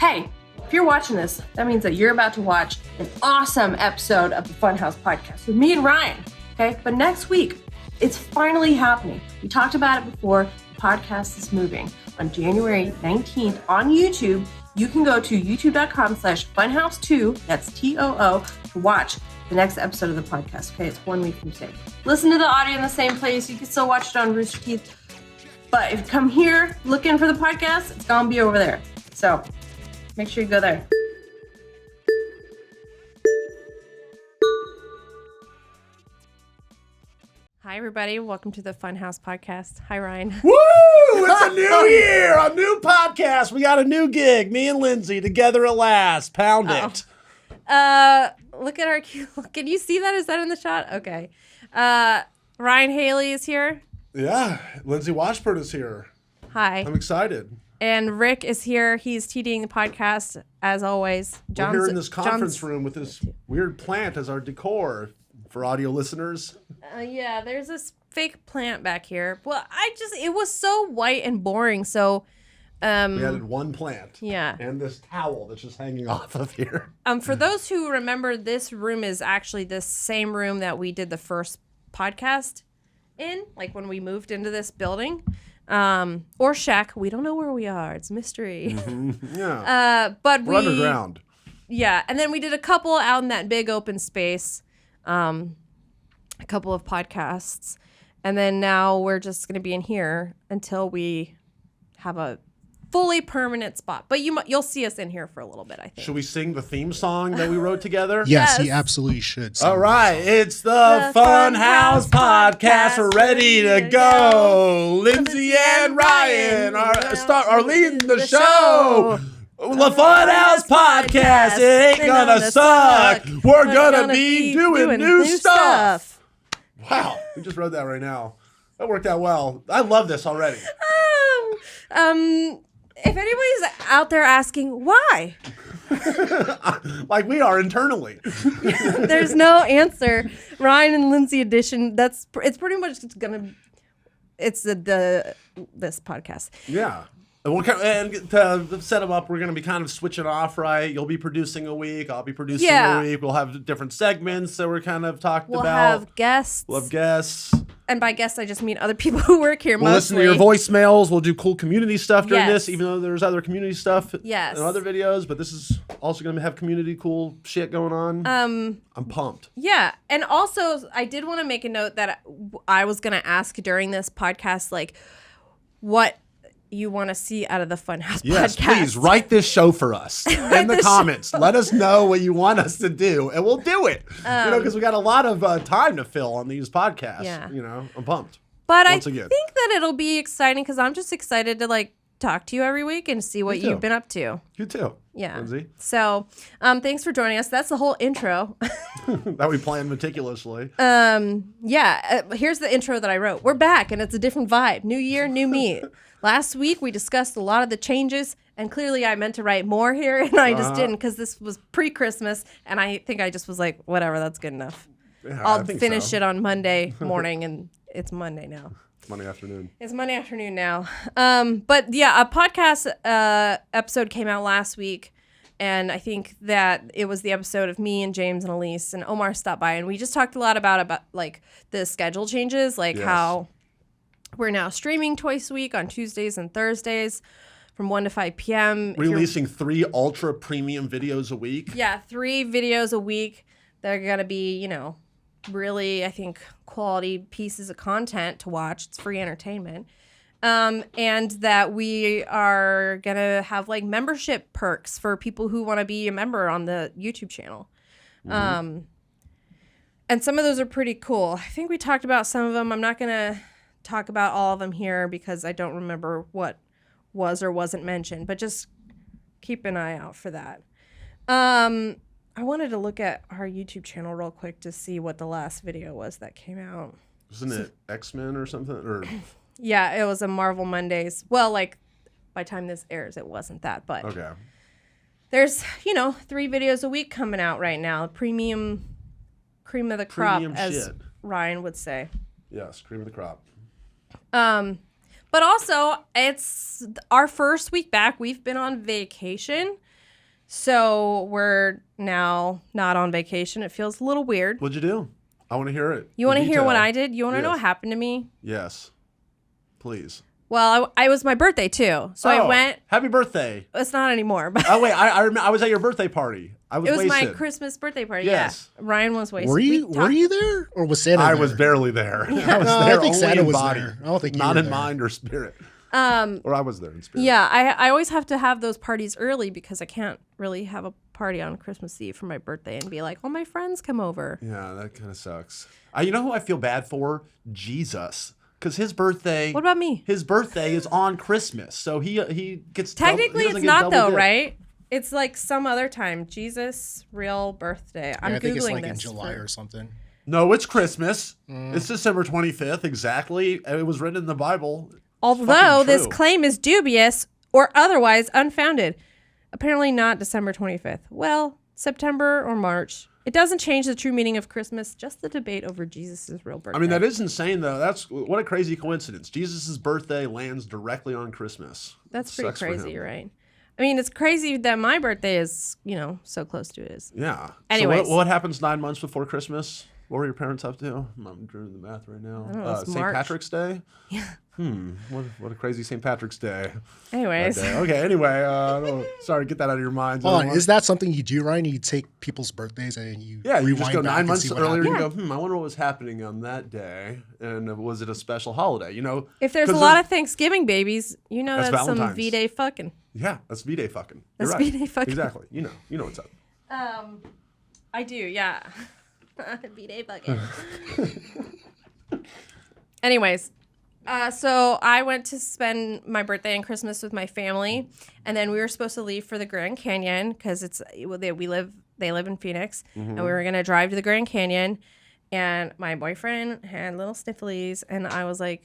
Hey, if you're watching this, that means that you're about to watch an awesome episode of the Funhaus Podcast with me and Ryan, okay? But next week, it's finally happening. We talked about it before. The podcast is moving. On January 19th on YouTube, you can go to youtube.com/funhouse2, that's TOO, to watch the next episode of the podcast, okay? It's 1 week from today. Listen to the audio in the same place. You can still watch it on Rooster Teeth. But if you come here looking for the podcast, it's going to be over there. So make sure you go there. Hi, everybody. Welcome to the Funhaus Podcast. Hi, Ryan. Woo! It's a new year, a new podcast. We got a new gig. Me and Lindsay together at last. Pound it. Look at our cute. Can you see that? Is that in the shot? Okay. Ryan Haley is here. Yeah. Lindsay Washburn is here. Hi. I'm excited. And Rick is here. He's TDing the podcast, as always. We're here in this conference room with this weird plant as our decor for audio listeners. Yeah, there's this fake plant back here. Well, it was so white and boring. So, we added one plant. Yeah. And this towel that's just hanging off of here. For those who remember, this room is actually the same room that we did the first podcast in, like when we moved into this building. Or shack. We don't know where we are. It's a mystery. Mm-hmm. Yeah. But we're underground. Yeah. And then we did a couple out in that big open space. A couple of podcasts. And then now we're just going to be in here until we have a fully permanent spot. But you'll see us in here for a little bit, I think. Should we sing the theme song that we wrote together? Yes, he absolutely should. All right, it's the Funhaus Podcast. We're ready to go. Lindsay and Ryan are leading the show. The Funhaus Podcast. It ain't gonna suck. We're gonna be doing new stuff. Wow, we just wrote that right now. That worked out well. I love this already. If anybody's out there asking why, like we are internally, there's no answer. Ryan and Lindsay edition. It's pretty much this podcast. Yeah. And to set them up, we're going to be kind of switching off, right? You'll be producing a week. I'll be producing a week. We'll have different segments that we're kind of talked about. We'll have guests. We'll have guests. And by guests, I just mean other people who work here We'll listen to your voicemails. We'll do cool community stuff during this, even though there's other community stuff in other videos. But this is also going to have community cool shit going on. I'm pumped. Yeah. And also, I did want to make a note that I was going to ask during this podcast, like, what you want to see out of the Funhaus Podcast. Yes, please write this show for us in the comments. Let us know what you want us to do, and we'll do it. Because we got a lot of time to fill on these podcasts. Yeah. I'm pumped. But I think that it'll be exciting because I'm just excited to talk to you every week and see what you've been up to. You too. Yeah. Lindsay. So, thanks for joining us. That's the whole intro. That we planned meticulously. Here's the intro that I wrote. We're back, and it's a different vibe. New year, new me. Last week, we discussed a lot of the changes, and clearly I meant to write more here, and I just didn't because this was pre-Christmas, and I think I just was like, whatever, that's good enough. Yeah, I'll finish it on Monday morning, and it's Monday now. Monday afternoon. It's Monday afternoon now. But yeah, a podcast episode came out last week, and I think that it was the episode of me and James and Elise, and Omar stopped by, and we just talked a lot about the schedule changes, how we're now streaming twice a week on Tuesdays and Thursdays from 1 to 5 p.m. Releasing 3 ultra premium videos a week. Yeah, 3 videos a week. They're going to be, really, I think, quality pieces of content to watch. It's free entertainment. And that we are going to have membership perks for people who want to be a member on the YouTube channel. Mm-hmm. And some of those are pretty cool. I think we talked about some of them. I'm not going to talk about all of them here because I don't remember what was or wasn't mentioned, but just keep an eye out for that. I wanted to look at our YouTube channel real quick to see what the last video was that came out. Wasn't it X-Men or something? Or yeah, it was a Marvel Mondays. Well, by the time this airs, it wasn't that, but okay. There's 3 videos a week coming out right now. Premium cream of the crop, as Ryan would say. Yes, cream of the crop. But also, it's our first week back. We've been on vacation, So we're now not on vacation. It feels a little weird. What'd you do? I want to hear it. You want to hear what I did? You want to know what happened to me? Yes. Please. Well, it was my birthday too. So I went. Happy birthday. It's not anymore. But oh, wait. I was at your birthday party. I was wasted. My Christmas birthday party. Yes. Yeah. Ryan was wasted. Were you there? Or was Santa there? I was barely there. Yeah. I was there I think only Santa in was body. there. I don't think not you in were mind or spirit. Or I was there in spirit. Yeah, I always have to have those parties early because I can't really have a party on Christmas Eve for my birthday and be like, all my friends come over. Yeah, that kind of sucks. You know who I feel bad for? Jesus. Because his birthday... What about me? His birthday is on Christmas, so he gets... Technically, it's not though, right? It's like some other time. Jesus' real birthday. I'm I think it's Googling like this in July or something. No, it's Christmas. It's December 25th, exactly. It was written in the Bible. Although this claim is dubious or otherwise unfounded. Apparently not December 25th. Well, September or March. It doesn't change the true meaning of Christmas, just the debate over Jesus' real birthday. I mean, that is insane, though. What a crazy coincidence. Jesus' birthday lands directly on Christmas. That's pretty crazy, right? I mean, it's crazy that my birthday is, so close to his. Yeah. Anyways. So what happens 9 months before Christmas? What were your parents up to? I'm doing the math right now. I don't know, St. Patrick's Day? Yeah. What a crazy St. Patrick's Day. Anyways. Okay, anyway. Sorry, get that out of your minds. Hold on, is that something you do, Ryan? You take people's birthdays and you you just go 9 months earlier and happened? you go, I wonder what was happening on that day. And was it a special holiday? If there's a lot of Thanksgiving babies, that's some Valentine's. V-Day fucking. Yeah, that's V-Day fucking. That's You're right. V-Day fucking. Exactly. You know what's up. I do, yeah. V-Day fucking. Anyways, so I went to spend my birthday and Christmas with my family, and then we were supposed to leave for the Grand Canyon because they live in Phoenix, and we were gonna drive to the Grand Canyon, and my boyfriend had little snifflies, and I was like,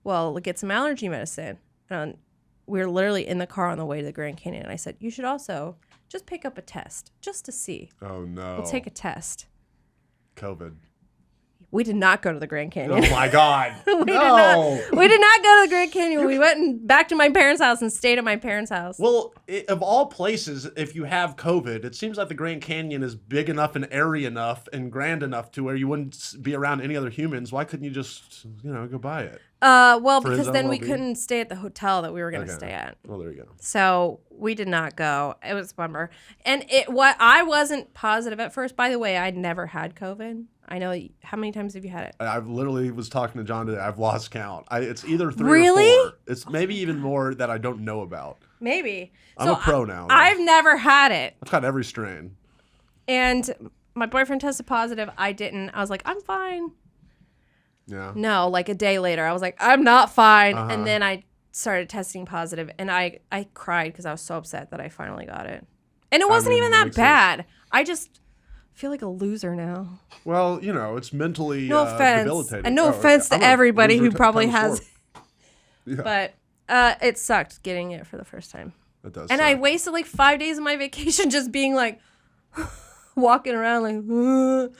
well, get some allergy medicine. And we were literally in the car on the way to the Grand Canyon, and I said, you should also just pick up a test just to see. Oh no. We'll take a test. COVID. We did not go to the Grand Canyon. Oh my God. We did not go to the Grand Canyon. We went back to my parents' house and stayed at my parents' house. Well, of all places, if you have COVID, it seems like the Grand Canyon is big enough and airy enough and grand enough to where you wouldn't be around any other humans. Why couldn't you just, go by it? Well, For his because own then we well-being? couldn't stay at the hotel that we were going to stay at. Well, there you go. So we did not go. It was a bummer. And what I wasn't positive at first. By the way, I'd never had COVID. I know. How many times have you had it? I've literally was talking to John today. I've lost count. It's either 3 Really? or 4. It's maybe even more that I don't know about. Maybe. I'm a pro now. I've never had it. I've got every strain. And my boyfriend tested positive. I didn't. I was like, I'm fine. Yeah. No, like a day later, I was like, I'm not fine. And then I started testing positive, and I cried because I was so upset that I finally got it. And it wasn't even that bad. I just feel like a loser now. Well, it's mentally No offense. debilitating. And no offense to everybody who probably has. Yeah. But it sucked getting it for the first time. It does. And suck. I wasted like 5 days of my vacation just being like, walking around like,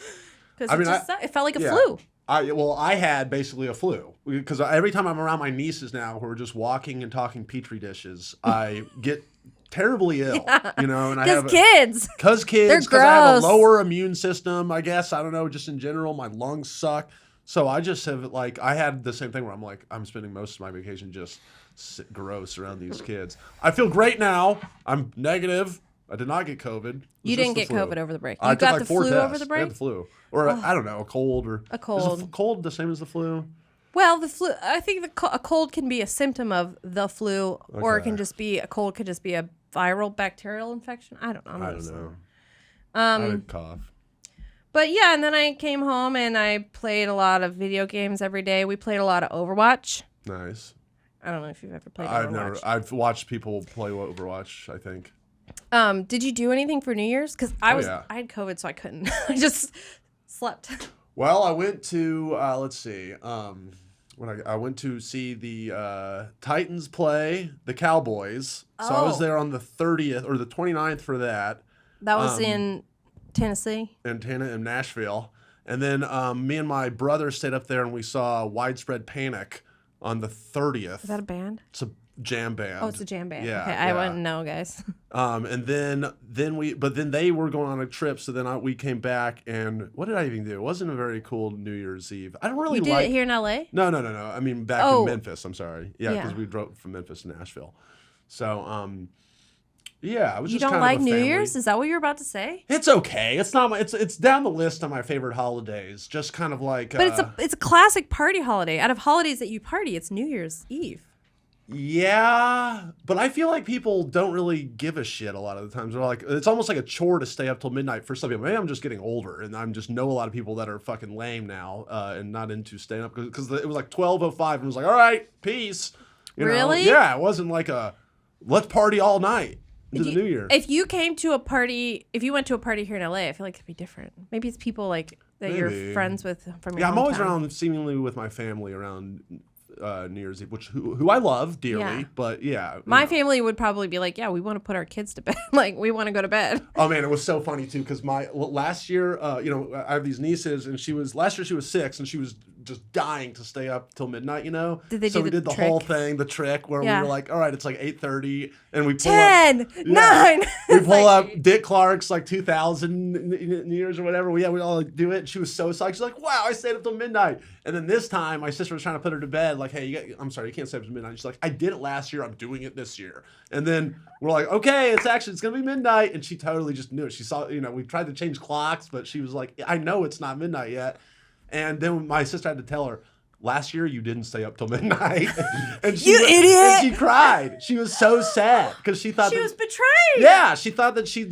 because it felt like a flu. I had basically a flu because every time I'm around my nieces now who are just walking and talking petri dishes, I get terribly ill, and I have kids, because I have a lower immune system, I guess. I don't know, just in general, my lungs suck. So I just have I had the same thing where I'm like, I'm spending most of my vacation just gross around these kids. I feel great now. I'm negative. I did not get COVID. You didn't get COVID over the break. I You got took the 4 flu tests. over the break? I had the flu. Or, I don't know, a cold. A cold. Is cold the same as the flu? Well, the flu, I think a cold can be a symptom of the flu, or it can just be, a cold could just be a viral bacterial infection. I don't know. I don't know. I had a cough. But yeah, and then I came home and I played a lot of video games every day. We played a lot of Overwatch. Nice. I don't know if you've ever played Overwatch. I've watched people play Overwatch, I think. Did you do anything for New Year's? Because I had COVID, so I couldn't. I just slept. Well, I went to let's see. I went to see the Titans play the Cowboys. So I was there on the 30th or the 29th for that. That was in Tennessee. In Nashville. And then me and my brother stayed up there and we saw Widespread Panic on the 30th. Is that a band? It's a jam band. Oh, it's a jam band. Yeah, okay, I wouldn't know, guys. And then they were going on a trip, so then we came back, and what did I even do? It wasn't a very cool New Year's Eve. I don't really You did it here in LA? No. I mean, back in Memphis. I'm sorry. Yeah, because we drove from Memphis to Nashville. So, yeah, it was You just don't kind of like a New family. Year's? Is that what you're about to say? It's okay. It's not. It's down the list of my favorite holidays. Just kind of like. But it's a classic party holiday. Out of holidays that you party, it's New Year's Eve. Yeah, but I feel like people don't really give a shit a lot of the times. They're like, it's almost like a chore to stay up till midnight for some people. Maybe I'm just getting older, and I'm just know a lot of people that are fucking lame now and not into staying up because it was like 12:05 and it was like, all right, peace. You know? Really? Yeah, it wasn't like a let's party all night into the new year. If you came to a party, if you went to a party here in LA, I feel like it'd be different. Maybe it's people like that Maybe. you're friends with from your Yeah, I'm always hometown. around seemingly with my family around New Year's Eve, who I love dearly, Yeah. but yeah. My family would probably be like, yeah, we want to put our kids to bed. Like, we want to go to bed. Oh man, it was so funny too because last year, I have these nieces, and last year she was 6, and she was just dying to stay up till midnight. Did they so do we the did the whole trick? thing, the trick where Yeah. we were like, all right, it's like 8:30, and we pull 10, up, 9. we It's pull like- up Dick Clark's like 2000 New Year's or whatever. We all like, do it. And she was so psyched. She's like, wow, I stayed up till midnight. And then this time, my sister was trying to put her to bed. Like, hey, I'm sorry, you can't stay up till midnight. She's like, I did it last year. I'm doing it this year. And then we're like, okay, it's gonna be midnight. And she totally just knew it. She saw, we tried to change clocks, but she was like, I know it's not midnight yet. And then my sister had to tell her, last year you didn't stay up till midnight. And she, You idiot! And she cried. She was so sad because she thought She that, was betrayed. yeah, she thought that she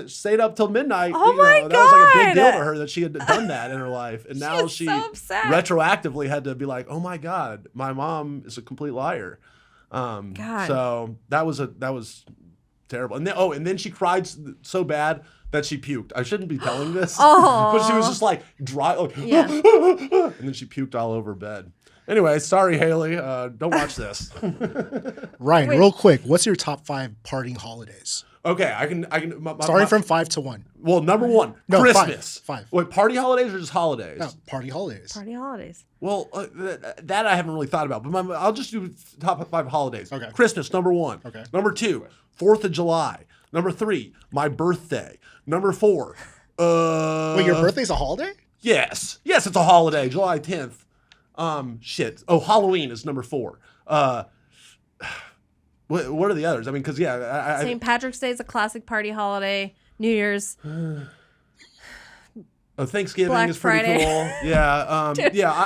stayed up till midnight. Oh my That was like a big God. deal to her that she had done that in her life, and now is she so upset. retroactively had to be like, "Oh my God, my mom is a complete liar." God. So that was terrible. And then she cried so bad that she puked. I shouldn't be telling this, but she was just like dry, like, Yeah. and then she puked all over bed. Anyway, sorry, Haley. Don't watch this. Ryan, real quick, what's your top 5 partying holidays? Okay, I can. Starting from 5 to 1. Well, number 1, No, Christmas. five. Wait, party holidays or just holidays? No, party holidays. Party holidays. Well, that I haven't really thought about, but I'll just do top 5 holidays. Okay. Christmas, number 1. Okay. Number 2, 4th of July. Number 3, my birthday. Number 4. Wait, your birthday's a holiday? Yes, it's a holiday, July 10th. Shit. Oh, Halloween is number 4. What are the others? I mean, because St. Patrick's Day is a classic party holiday. New Year's. Thanksgiving Black is pretty Friday. cool. Yeah,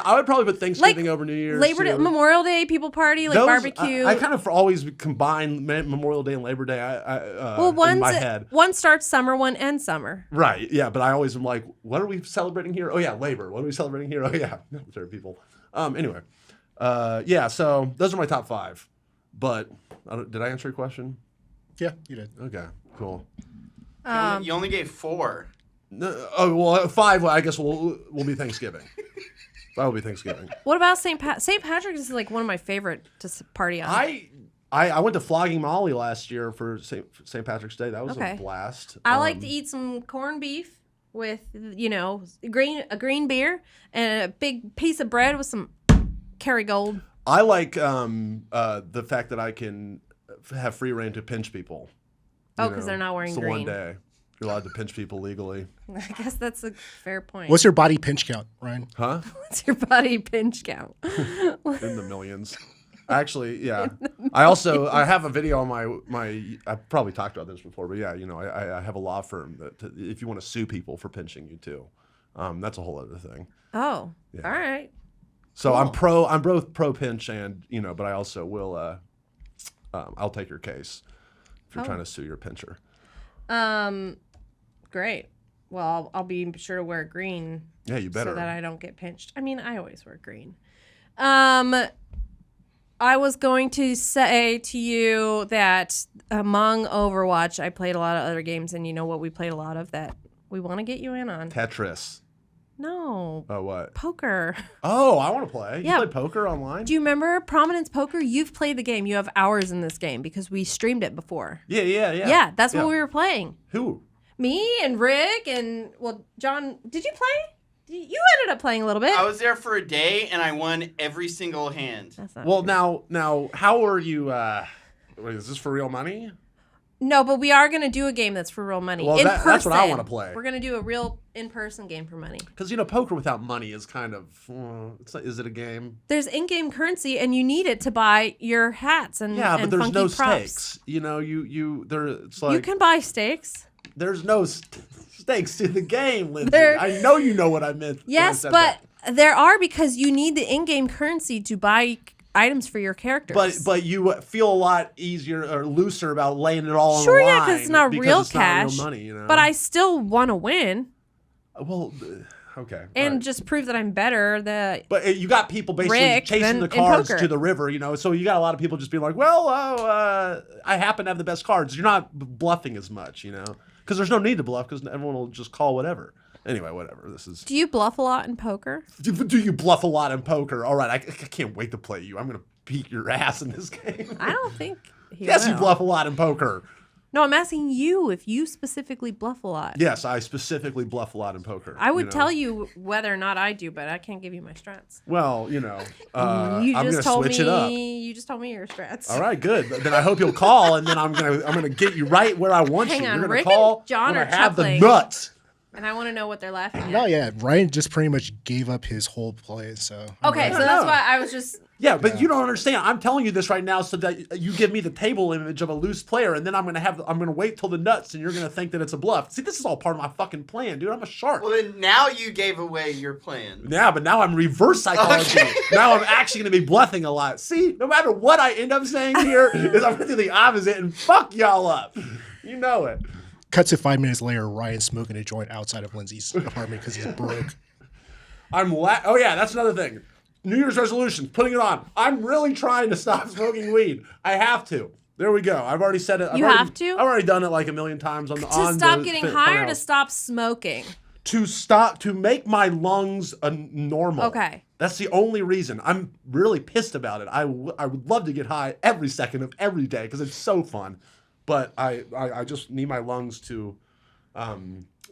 I would probably put Thanksgiving over New Year's. Labor Day, too. Memorial Day, people party, like Those- barbecue. I kind of always combine Memorial Day and Labor Day. In my head. One starts summer, one ends summer. Right, yeah, but I always am like, what are we celebrating here? Oh yeah, Labor. What are we celebrating here? Oh yeah, military people. Anyway, yeah. So those are my top 5. But did I answer your question? Yeah, you did. Okay, cool. You only gave 4. No, oh well, 5. I guess will be Thanksgiving. That will be Thanksgiving. What about St. Patrick's is like one of my favorite to party on. I went to Flogging Molly last year for St. Patrick's Day. That was Okay. a blast. I like to eat some corned beef with, a green beer and a big piece of bread with some Kerrygold. I like the fact that I can have free reign to pinch people. Oh, because they're not wearing it's the green. one day you're allowed to pinch people legally. I guess that's a fair point. What's your body pinch count, Ryan? Huh? What's your body pinch count? In the millions. Actually, yeah. I have a video on my. I've probably talked about this before, but yeah, I have a law firm that if you want to sue people for pinching you too, that's a whole other thing. Oh, Yeah. all right. So I'm both pro pinch and but I also will I'll take your case if you're trying to sue your pincher. Great. Well, I'll be sure to wear green. Yeah, you better. So that I don't get pinched. I mean, I always wear green. I was going to say to you that among Overwatch, I played a lot of other games, and you know what we played a lot of that we want to get you in on? Tetris. No. Oh, what? Poker. Oh, I want to play. Yeah. You play poker online? Do you remember Prominence Poker? You've played the game. You have hours in this game because we streamed it before. Yeah. Yeah, that's what we were playing. Who? Me and Rick and, well, John, did you play? You ended up playing a little bit. I was there for a day and I won every single hand. That's not Well, true. now, how are you? Wait, is this for real money? No, but we are going to do a game that's for real money. Well, in that's person. what I want to play. We're going to do a real in-person game for money. Because poker without money is kind of. Is it a game? There's in-game currency, and you need it to buy your hats and Yeah, but and there's funky no props. stakes. It's like You can buy stakes. there's no stakes to the game, Lindsay. There- I know you know what I meant. when I Yes, said but that. there are because you need the in-game currency to buy items for your characters. But you feel a lot easier or looser about laying it all sure, on the yeah, line because it's not real it's cash. Not real money, But I still want to win Well, okay. and all right. just prove that I'm better. But you got people basically Rigged chasing than the in cards poker. to the river, So you got a lot of people just being like, well, I happen to have the best cards. You're not bluffing as much, Because there's no need to bluff because everyone will just call whatever. Anyway, whatever. This is. Do you bluff a lot in poker? Do you bluff a lot in poker? All right, I can't wait to play you. I'm gonna beat your ass in this game. I don't think he Yes, you will. bluff a lot in poker. No, I'm asking you if you specifically bluff a lot. Yes, I specifically bluff a lot in poker. I would tell you whether or not I do, but I can't give you my strats. Well, You I'm gonna just told switch me. it up. You just told me your strats. All right, good. Then I hope you'll call, and then I'm gonna get you right where I want Hang you. on, You're gonna Rick call. and John when are I have chuckling. the nuts. And I want to know what they're laughing at. No, yeah, Ryan just pretty much gave up his whole play. So Okay, so that's why I was just. Yeah, but you don't understand. I'm telling you this right now so that you give me the table image of a loose player, and then I'm gonna wait till the nuts, and you're gonna think that it's a bluff. See, this is all part of my fucking plan, dude. I'm a shark. Well, then now you gave away your plan. Yeah, but now I'm reverse psychology. Okay. Now I'm actually going to be bluffing a lot. See, no matter what I end up saying here, is I'm going to do the opposite and fuck y'all up. You know it. cut to 5 minutes later, Ryan smoking a joint outside of Lindsay's apartment because he's broke. Oh yeah, that's another thing. New Year's resolutions, putting it on. I'm really trying to stop smoking weed. I have to. There we go. I've already said it. You have to? I've already done it like a million times on the To stop getting high or to stop smoking? to make my lungs normal. Okay. That's the only reason. I'm really pissed about it. I would love to get high every second of every day because it's so fun, but I just need my lungs to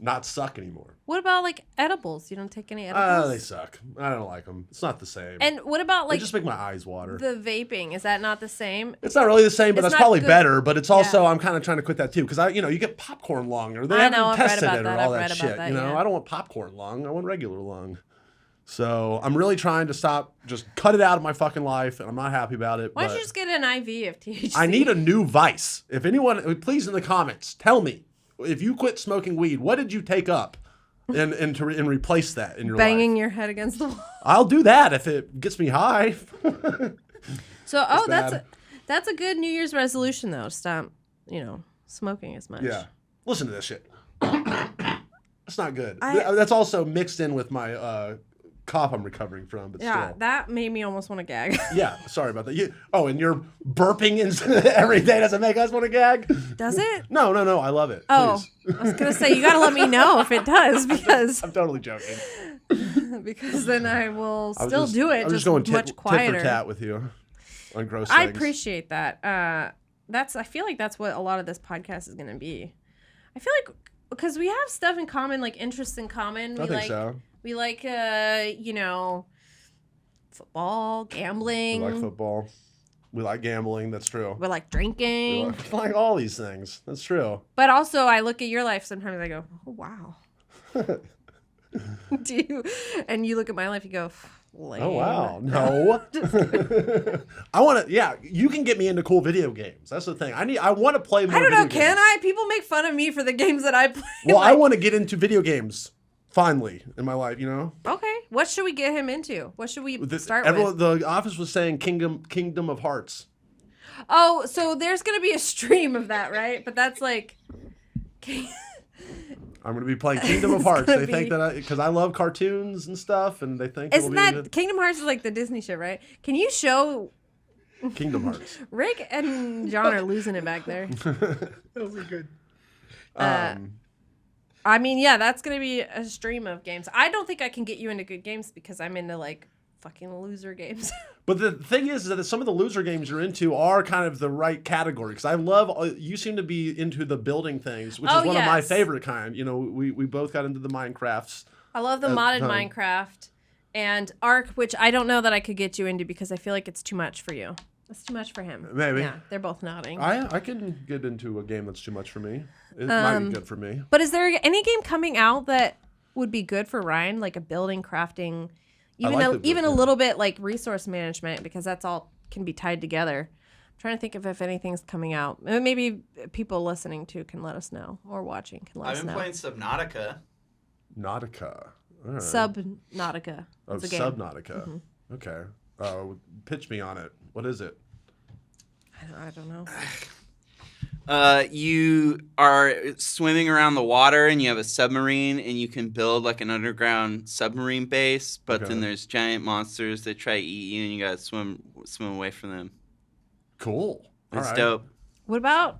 not suck anymore. What about like edibles? You don't take any edibles? They suck. I don't like them. It's not the same. And what about They like just make my eyes water. the vaping? Is that not the same? It's not really the same, but It's that's not probably good. better. But it's also Yeah. I'm kind of trying to quit that too because you get popcorn lung or they I haven't know, I've read tested about it or that, all I've that read shit. about that, Yeah. yeah. I don't want popcorn lung. I want regular lung. So I'm really trying to stop, just cut it out of my fucking life, and I'm not happy about it. Why don't but you just get an IV of THC? I need a new vice. If anyone, please in the comments, tell me if you quit smoking weed, what did you take up, and replace that in your banging life? your head against the wall. I'll do that if it gets me high. So bad. that's a good New Year's resolution though. Stop, smoking as much. Yeah. Listen to this shit. That's not good. That's also mixed in with my cough I'm recovering from, but Yeah, still. that made me almost want to gag. Yeah, sorry about that. And you're burping every day doesn't make us want to gag? Does it? No, I love it. Oh, Please. I was gonna say you gotta let me know if it does because I'm totally joking. then I will I was still do it I'm just going much tit quieter. for tat with you on gross I things. appreciate that. I feel like that's what a lot of this podcast is gonna be. I feel like because we have stuff in common, like interests in common. I think so. We like football, gambling. We like football. We like gambling. That's true. We like We drinking. like all these things. That's true. But also, I look at your life sometimes. I go, oh wow. Do you? And you look at my life. You go, lame. Oh wow, no. I want to. Yeah, you can get me into cool video games. That's the thing. I want to play more. I don't know. video Can games. I? People make fun of me for the games that I play. Well, I like- want to get into video games finally in my life. Okay. What should we get him into? What should we start Everyone, with? the office was saying Kingdom of Hearts. Oh, so there's gonna be a stream of that, right? But that's like. I'm going to be playing Kingdom of It's Hearts. gonna They think be- that because I love cartoons and stuff, and they think Isn't it'll that Kingdom Hearts is like the Disney shit, right? Can you show be Kingdom Hearts. Rick and John are losing it back there? Those are good. I mean, yeah, that's gonna be a stream of games. I don't think I can get you into good games because I'm into like fucking loser games. But the thing is that some of the loser games you're into are kind of the right category because I love. You seem to be into the building things, which is one of my yes. favorite kind. We both got into the Minecrafts. I love the modded Minecraft and Ark, which I don't know that I could get you into because I feel like it's too much for you. It's too much for him. Maybe. Yeah, they're both nodding. I can get into a game that's too much for me. It might be good for me. But is there any game coming out that would be good for Ryan, like a building, crafting, even a little bit like resource management, because that's all can be tied together. I'm trying to think if anything's coming out. Maybe people listening to can let us know, or watching can let us know. I've been playing Subnautica. Nautica. All right. Subnautica. Oh, It's a game. Subnautica. Mm-hmm. Okay. Pitch me on it. What is it? I don't know. You are swimming around the water, and you have a submarine, and you can build like an underground submarine base. But then there's giant monsters that try to eat you, and you gotta swim away from them. Cool. It's dope. What about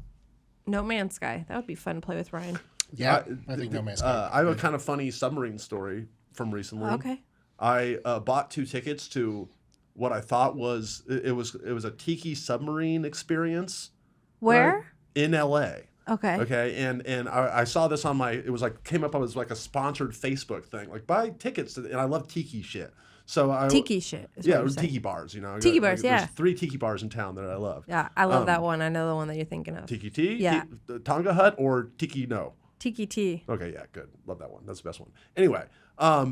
No Man's Sky? That would be fun to play with Ryan. Yeah, I think No Man's Sky. I have a kind of funny submarine story from recently. Okay. I bought 2 tickets to what I thought was it was a tiki submarine experience. Where? Right? In LA. Okay. Okay. And I saw this on it was like came up as like a sponsored Facebook thing. Like buy tickets and I love tiki shit. So Tiki shit. Yeah, it was tiki bars, you know. Tiki bars, yeah. There's 3 tiki bars in town that I love. Yeah, I love that one. I know the one that you're thinking of. Tiki tea? Yeah. Tonga Hut or Tiki no? Tiki tea. Okay, yeah, good. Love that one. That's the best one. Anyway,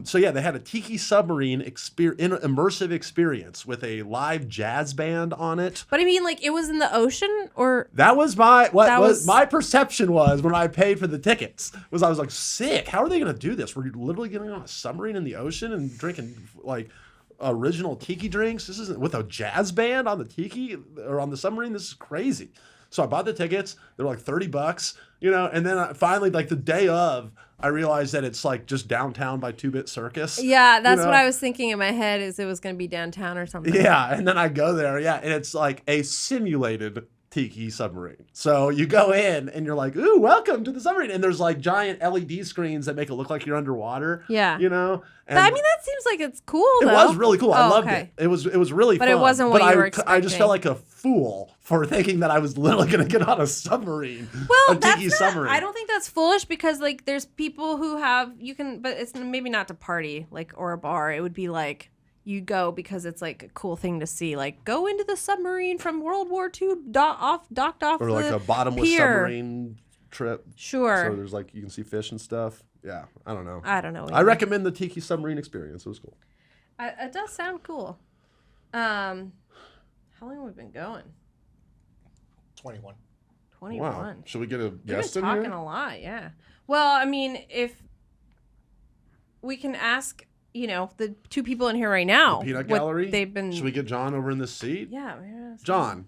so yeah, they had a tiki submarine immersive experience with a live jazz band on it. But I mean, like, it was in the ocean, or That was my perception was when I paid for the tickets. I was like, sick. How are they going to do this? We're literally getting on a submarine in the ocean and drinking like original tiki drinks. This isn't with a jazz band on the tiki or on the submarine. This is crazy. So I bought the tickets. They're like $30, you know. And then finally, like the day of, I realized that it's like just downtown by 2-Bit Circus. yeah, that's what I was thinking in my head. Is it was going to be downtown or something? Yeah, and then I go there, yeah, and it's like a simulated tiki submarine. So you go in and you're like, ooh, welcome to the submarine. And there's like giant LED screens that make it look like you're underwater. Yeah. You know? And I mean, that seems like it's cool, though. it was really cool. I loved it. It was really fun. But it wasn't what you were I just expecting. felt like a fool for thinking that I was literally going to get on a submarine. Well, a tiki submarine. I don't think that's foolish because, like, there's people who but it's maybe not to party, like, or a bar. It would be like, you go because it's like a cool thing to see. Like, go into the submarine from World War II, docked off or like the a bottomless pier. submarine trip. Sure. So there's like, you can see fish and stuff. Yeah, I don't know. I don't know. I recommend the tiki submarine experience. It was cool. It does sound cool. How long have we been going? 21. 21. Wow. Should we get a We've guest been in talking here? a lot, yeah. Well, I mean, if we can ask, the 2 people in here right now. The peanut what gallery? they've been. Should we get John over in this seat? Yeah. John,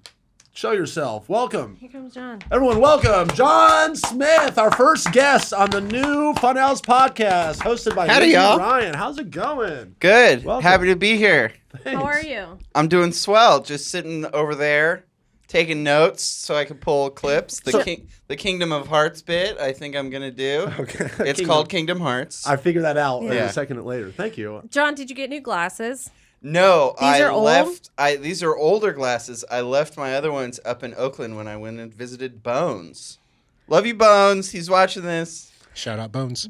show yourself. Welcome. Here comes John. Everyone, welcome John Smith, our first guest on the new Funhaus Podcast, hosted by Howdy, Lindsay y'all. Ryan. How's it going? Good. Welcome. Happy to be here. Thanks. How are you? I'm doing swell. Just sitting over there, taking notes so I can pull clips. The Kingdom of Hearts bit, I think I'm gonna do. Okay. It's called Kingdom Hearts. I figured that out Yeah. a second later. Thank you. John, did you get new glasses? No, These are old? These are older glasses. I left my other ones up in Oakland when I went and visited Bones. Love you, Bones. He's watching this. Shout out Bones.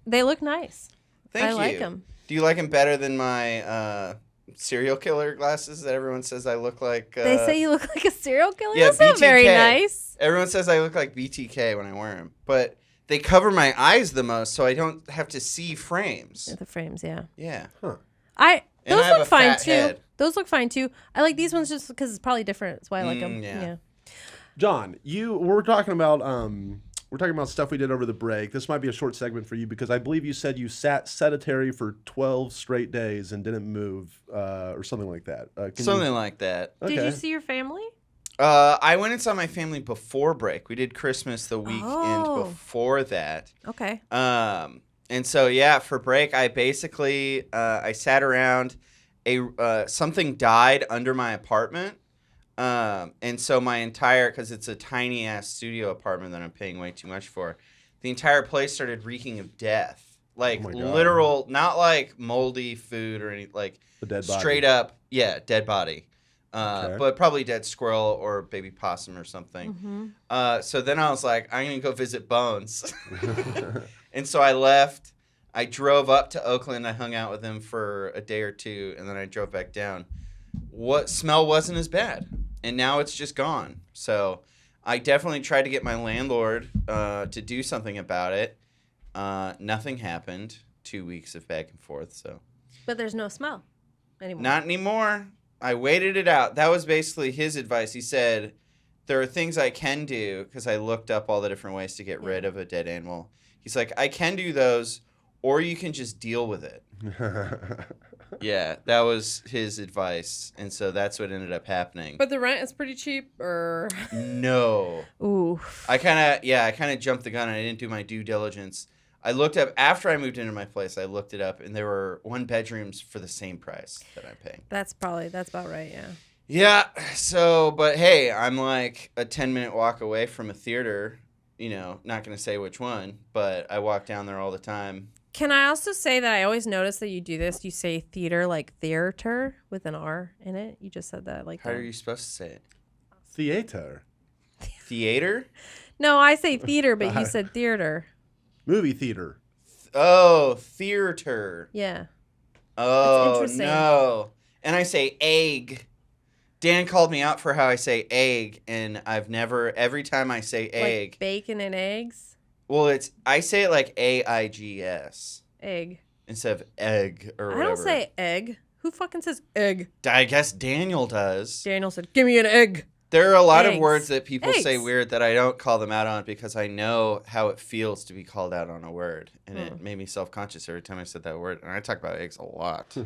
They look nice. Thank I you. like them. Do you like them better than my serial killer glasses that everyone says I look like? They say you look like a serial killer? Yeah, That's not very BTK. nice. Everyone says I look like BTK when I wear them, but they cover my eyes the most, so I don't have to see frames. The frames, yeah. Yeah. Huh. And Those I have look a fine fat too. head. Those look fine too. I like these ones just because it's probably different. That's why I like them. Yeah. John, we're talking about stuff we did over the break. This might be a short segment for you because I believe you said you sat sedentary for 12 straight days and didn't move, or something like that. Something like that. Okay. Did you see your family? I went and saw my family before break. We did Christmas the weekend Oh. before that. Okay. And so, yeah, for break, I basically, I sat around. Something died under my apartment. And so because it's a tiny ass studio apartment that I'm paying way too much for, the entire place started reeking of death. Like Oh my God. literal, not like moldy food or any, like The dead body. straight up, yeah, dead body. Okay. But probably dead squirrel or baby possum or something. So then I was like, I'm going to go visit Bones. And so I left. I drove up to Oakland. I hung out with him for a day or two, and then I drove back down. What smell wasn't as bad, and now it's just gone. So I definitely tried to get my landlord to do something about it. Nothing happened. 2 weeks of back and forth. So, but there's no smell anymore. Not anymore. I waited it out. That was basically his advice. He said, there are things I can do, because I looked up all the different ways to get rid of a dead animal. He's like, I can do those, or you can just deal with it. Yeah, that was his advice. And so that's what ended up happening. But the rent is pretty cheap, or? No. Ooh. I kind of jumped the gun and I didn't do my due diligence. I looked up, after I moved into my place, I looked it up, and there were 1 bedrooms for the same price that I'm paying. That's about right, yeah. Yeah, so, but hey, I'm like a 10-minute walk away from a theater, not going to say which one, but I walk down there all the time. Can I also say that I always notice that you do this? You say theater like theater with an R in it. You just said that like How are you supposed to say it? Theater. Theater? No, I say theater, but you said theater. Movie theater. Oh, theater. Yeah. Oh, no. And I say egg. Dan called me out for how I say egg, and every time I say egg. Like bacon and eggs? Well, I say it like A-I-G-S. Egg. Instead of egg or whatever. I don't say egg. Who fucking says egg? I guess Daniel does. Daniel said, give me an egg. There are a lot of Eggs. words that people say Eggs. weird that I don't call them out on because I know how it feels to be called out on a word. And it made me self-conscious every time I said that word. And I talk about eggs a lot.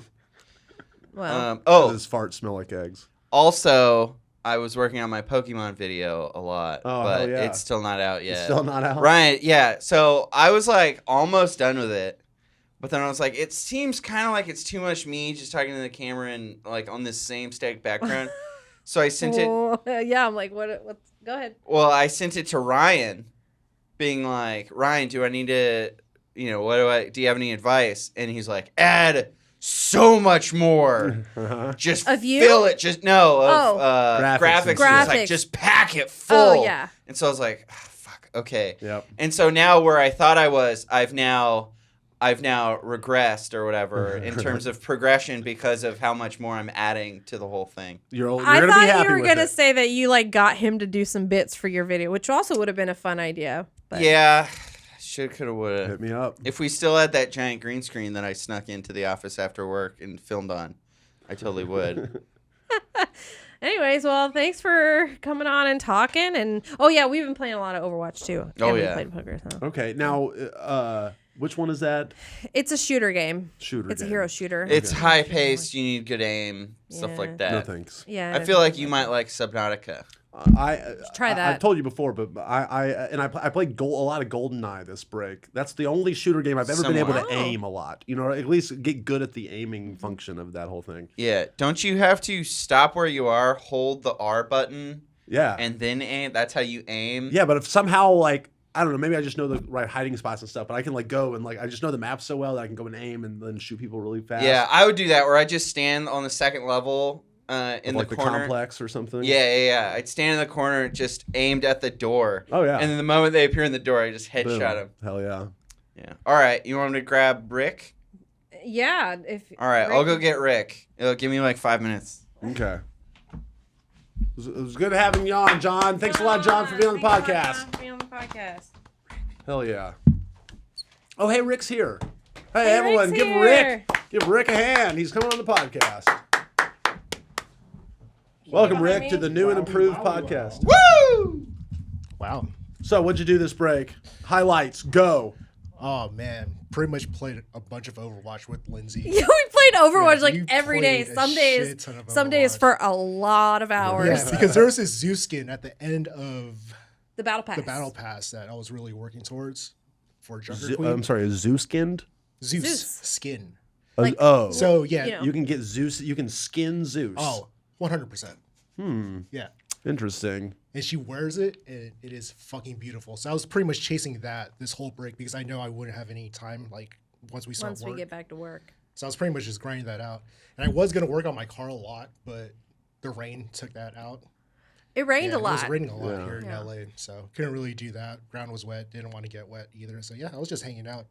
Well. Does farts smell like eggs? Also, I was working on my Pokemon video a lot. But yeah. it's still not out yet. It's still not out? Right, yeah. So I was like almost done with it. But then I was like, it seems kind of like it's too much me just talking to the camera and like on this same static background. So I sent it. Yeah, I'm like, what? Go ahead. Well, I sent it to Ryan, being like, Ryan, do I need to, do you have any advice? And he's like, add so much more. Just Of you? fill it. Just graphics. It's like, just pack it full. Oh, yeah. And so I was like, fuck, okay. Yep. And so now where I thought I was, I've now regressed or whatever in terms of progression because of how much more I'm adding to the whole thing. You're I gonna be thought happy you were with going to it. say that you like got him to do some bits for your video, which also would have been a fun idea. But. Yeah, should, coulda, woulda. Hit me up. If we still had that giant green screen that I snuck into the office after work and filmed on, I totally would. Anyways, well, thanks for coming on and talking. And we've been playing a lot of Overwatch too. Oh, We yeah. played poker. So. Okay, now, which one is that? It's a shooter game. Shooter It's game. a hero shooter. It's high paced. You need good aim, stuff Yeah. like that. No thanks. Yeah. I feel like you might like Subnautica. Try that. I told you before, but I played a lot of GoldenEye this break. That's the only shooter game I've ever been able to Somewhat. aim a lot. At least get good at the aiming function of that whole thing. Yeah. Don't you have to stop where you are, hold the R button, Yeah. and then aim? That's how you aim? Yeah, but if somehow I don't know, maybe I just know the right hiding spots and stuff, but I can go and I just know the map so well that I can go and aim and then shoot people really fast. Yeah, I would do that where I just stand on the second level in Like the the corner. complex or something. Yeah. I'd stand in the corner, just aimed at the door. Oh yeah. And then the moment they appear in the door, I just Boom. headshot them. Hell yeah. Yeah. All right. You want me to grab Rick? Yeah. All right. I'll go get Rick. It'll give me like 5 minutes. Okay. It was good having you on, John. Thanks a lot, John, for being on the podcast. Hell yeah. Oh, hey, Rick's here. Hey, everyone, Rick's give Rick a hand. He's coming on the podcast. Welcome, Rick, to the new and improved podcast. Woo! Wow. So, what'd you do this break? Highlights, go. Oh man, pretty much played a bunch of Overwatch with Lindsay. Yeah, we played Overwatch Yeah, you every day. played a Some shit ton of days Overwatch. for a lot of hours. Yeah, because there was this Zeus skin at the end of The battle pass. the battle pass that I was really working towards for Junker I'm Queen. sorry, Zeus-skinned? Zeus skin. Like- oh. So yeah. You know. You can get Zeus, you can skin Zeus. Oh, 100%. Yeah. Interesting. And she wears it, and it is fucking beautiful. So I was pretty much chasing that this whole break because I know I wouldn't have any time once we start Once work. we get back to work. So I was pretty much just grinding that out. And I was going to work on my car a lot, but the rain took that out. It rained a It lot. was raining a lot Yeah. here in Yeah. LA, so couldn't really do that. Ground was wet, didn't want to get wet either. So yeah, I was just hanging out.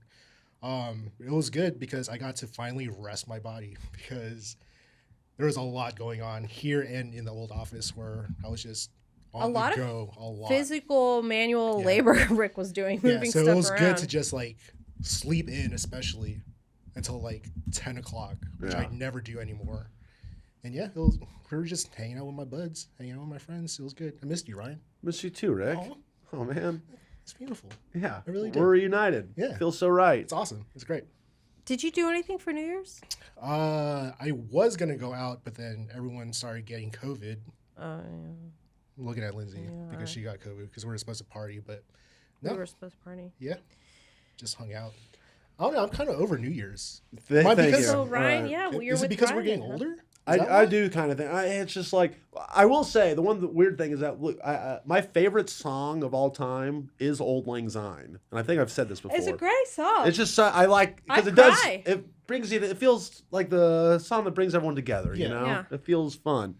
It was good because I got to finally rest my body because there was a lot going on here and in the old office where I was just on the go a lot. Physical manual labor Rick was doing, moving stuff around. So it was good to just like sleep in, especially until like 10 o'clock, which I never do anymore. And we were just hanging out with my buds, hanging out with my friends. It was good. I missed you, Ryan. Missed you too, Rick. Oh man. It's beautiful. Yeah. I really did. We're reunited. Yeah. Feels so right. It's awesome. It's great. Did you do anything for New Year's? I was going to go out, but then everyone started getting COVID. I'm looking at Lindsay because she got COVID because we were supposed to party, but no. We were supposed to party. Yeah. Just hung out. I don't know. I'm kind of over New Year's. So, Ryan, is it because we're getting older? I do kind of think. It's just like, I will say, the weird thing is that, look, my favorite song of all time is Auld Lang Syne. And I think I've said this before. It's a great song. It's just, I like, because it brings you, it feels like the song that brings everyone together, you know? Yeah. It feels fun.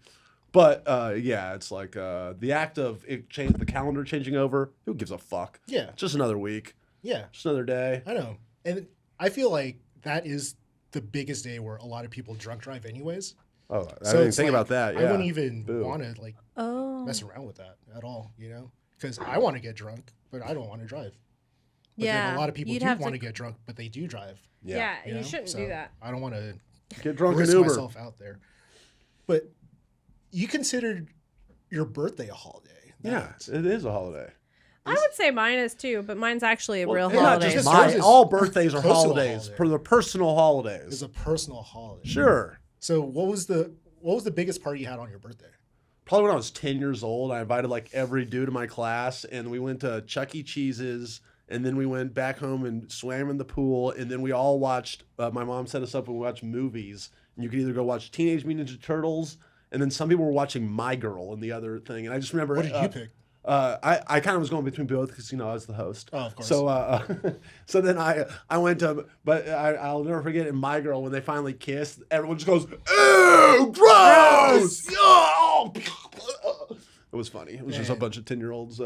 But, it's like the act of the calendar changing over, who gives a fuck? Yeah. Just another week. Yeah. Just another day. I know. And I feel like that is the biggest day where a lot of people drunk drive anyways. Oh, I didn't think about that. Yeah. I wouldn't even want to mess around with that at all, you know? Because I want to get drunk, but I don't want to drive. But then a lot of people do want to get drunk, but they do drive. Yeah, you shouldn't do that. I don't want to get drunk risk in Uber. myself out there. But you considered your birthday a holiday. Yeah, it is a holiday. I would say mine is too, but mine's actually a real holiday. Not just all birthdays are holidays. For the personal holidays. It's a personal holiday. Sure. So what was the biggest party you had on your birthday? Probably when I was 10 years old. I invited like every dude in my class, and we went to Chuck E. Cheese's, and then we went back home and swam in the pool, and then we all watched, my mom set us up and we watched movies, and you could either go watch Teenage Mutant Ninja Turtles, and then some people were watching My Girl and the other thing, and I just remember... What did you pick? I kind of was going between both because, I was the host. Oh, of course. So so then I went to, but I'll never forget in My Girl when they finally kissed, everyone just goes, ew, gross! It was funny. It was just a bunch of 10-year-olds.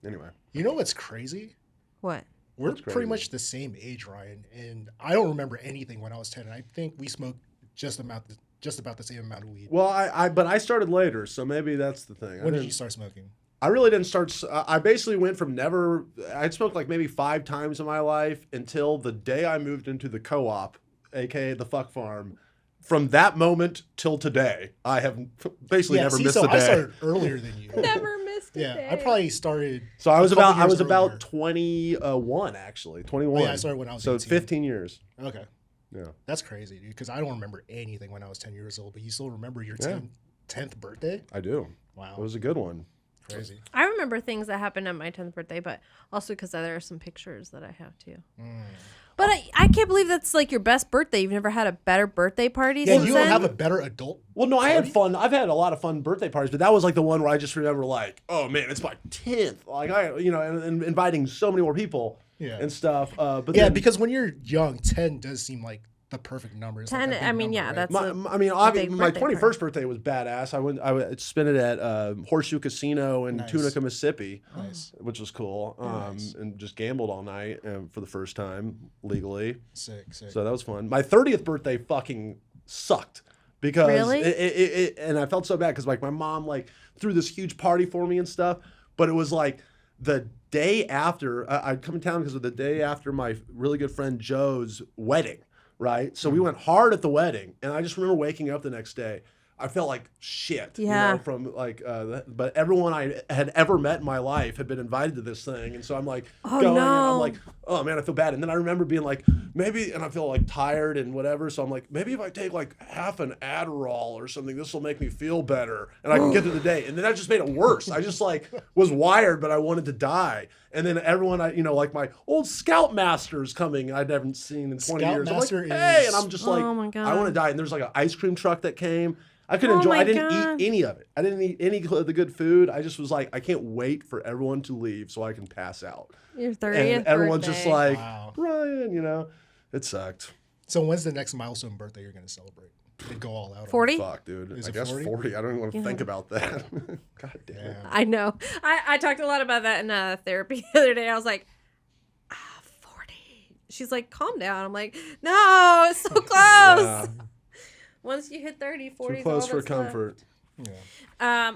Anyway. You know what's crazy? What? We're pretty much the same age, Ryan, and I don't remember anything when I was 10, and I think we smoked just about the same amount of weed. Well, but I started later, so maybe that's the thing. When did you start smoking? I really didn't start. I basically went from I'd smoked like maybe 5 times in my life until the day I moved into the co-op, aka the fuck farm. From that moment till today, I have basically never missed a day. I started earlier than you. Never missed a day. I probably started. So I was about 21 actually. 21. Oh, yeah, I started when I was 18. So it's 15 years. Okay. Yeah. That's crazy, dude. Because I don't remember anything when I was 10 years old, but you still remember your 10th birthday? I do. Wow. It was a good one. Crazy. I remember things that happened at my 10th birthday, but also because there are some pictures that I have too. But I can't believe that's like your best birthday. You've never had a better birthday party. Yeah, you don't have a better adult. Well, no, I had fun. I've had a lot of fun birthday parties, but that was like the one where I just remember like, oh man, it's my 10th. Like and inviting so many more people and stuff. But because when you're young, 10 does seem like the perfect number. 10. Like that's. Obviously, my 21st birthday was badass. I spent it at Horseshoe Casino in Tunica, Mississippi, which was cool. And just gambled all night for the first time legally. Sick. So that was fun. My 30th birthday fucking sucked because it and I felt so bad because like my mom like threw this huge party for me and stuff, but it was like the day after I'd come in town because of the day after my really good friend Joe's wedding. Right. So we went hard at the wedding. And I just remember waking up the next day. I felt like shit. Yeah. From like, but everyone I had ever met in my life had been invited to this thing. And so I'm like, and I'm like, oh man, I feel bad. And then I remember being like, maybe, and I feel like tired and whatever. So I'm like, maybe if I take like half an Adderall or something, this will make me feel better. And I can get through the day. And then that just made it worse. I just like was wired, but I wanted to die. And then everyone, like my old Scoutmaster's coming I'd never seen in 20 years. I'm like, hey, and I'm just like, oh my God. I want to die. And there's like an ice cream truck that came. I couldn't enjoy. I didn't eat any of it. I didn't eat any of the good food. I just was like, I can't wait for everyone to leave so I can pass out. Your 30th and everyone's birthday. just like, Ryan, it sucked. So when's the next milestone birthday you're going to celebrate? And go all out. 40? Fuck, dude. Is I it guess 40. I don't even want to think about that. God damn it. I know. I talked a lot about that in therapy the other day. I was like, 40. she's like, calm down. I'm like, no, it's so close. Once you hit 30, 40 Too close for comfort. Yeah.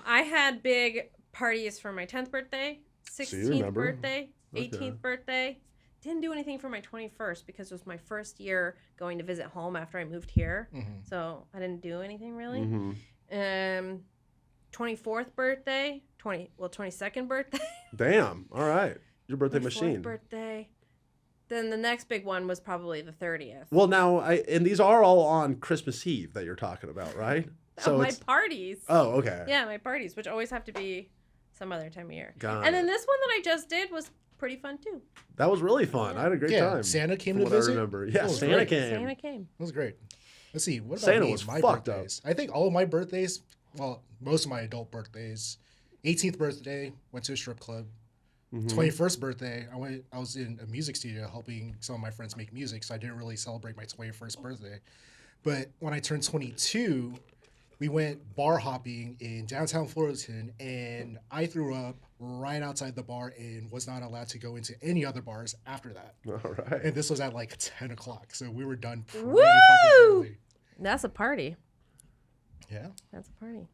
I had big parties for my 10th birthday, 16th birthday, 18th birthday. Didn't do anything for my 21st because it was my first year going to visit home after I moved here. So I didn't do anything really. 24th birthday, 22nd birthday. Damn. All right. Your birthday machine. Birthday. Then the next big one was probably the 30th. Well, now, and these are all on Christmas Eve that you're talking about, right? So my parties. Oh, okay. Yeah, my parties, which always have to be some other time of year. Got and it. then this one that I just did was pretty fun too. That was really fun. I had a great time. Santa came from to what visit. I remember. Yeah, Oh, Santa great. came. Santa came. That was great. Let's see. What about Santa me? was My fucked up. birthdays. I think all of my birthdays, well, most of my adult birthdays. 18th birthday, went to a strip club. 21st birthday, I was in a music studio helping some of my friends make music, so I didn't really celebrate my 21st birthday. But when I turned 22, we went bar hopping in downtown Fullerton, and I threw up right outside the bar and was not allowed to go into any other bars after that. All right. And this was at like 10 o'clock, so we were done pretty Woo! fucking early. That's a party. Yeah. That's a party.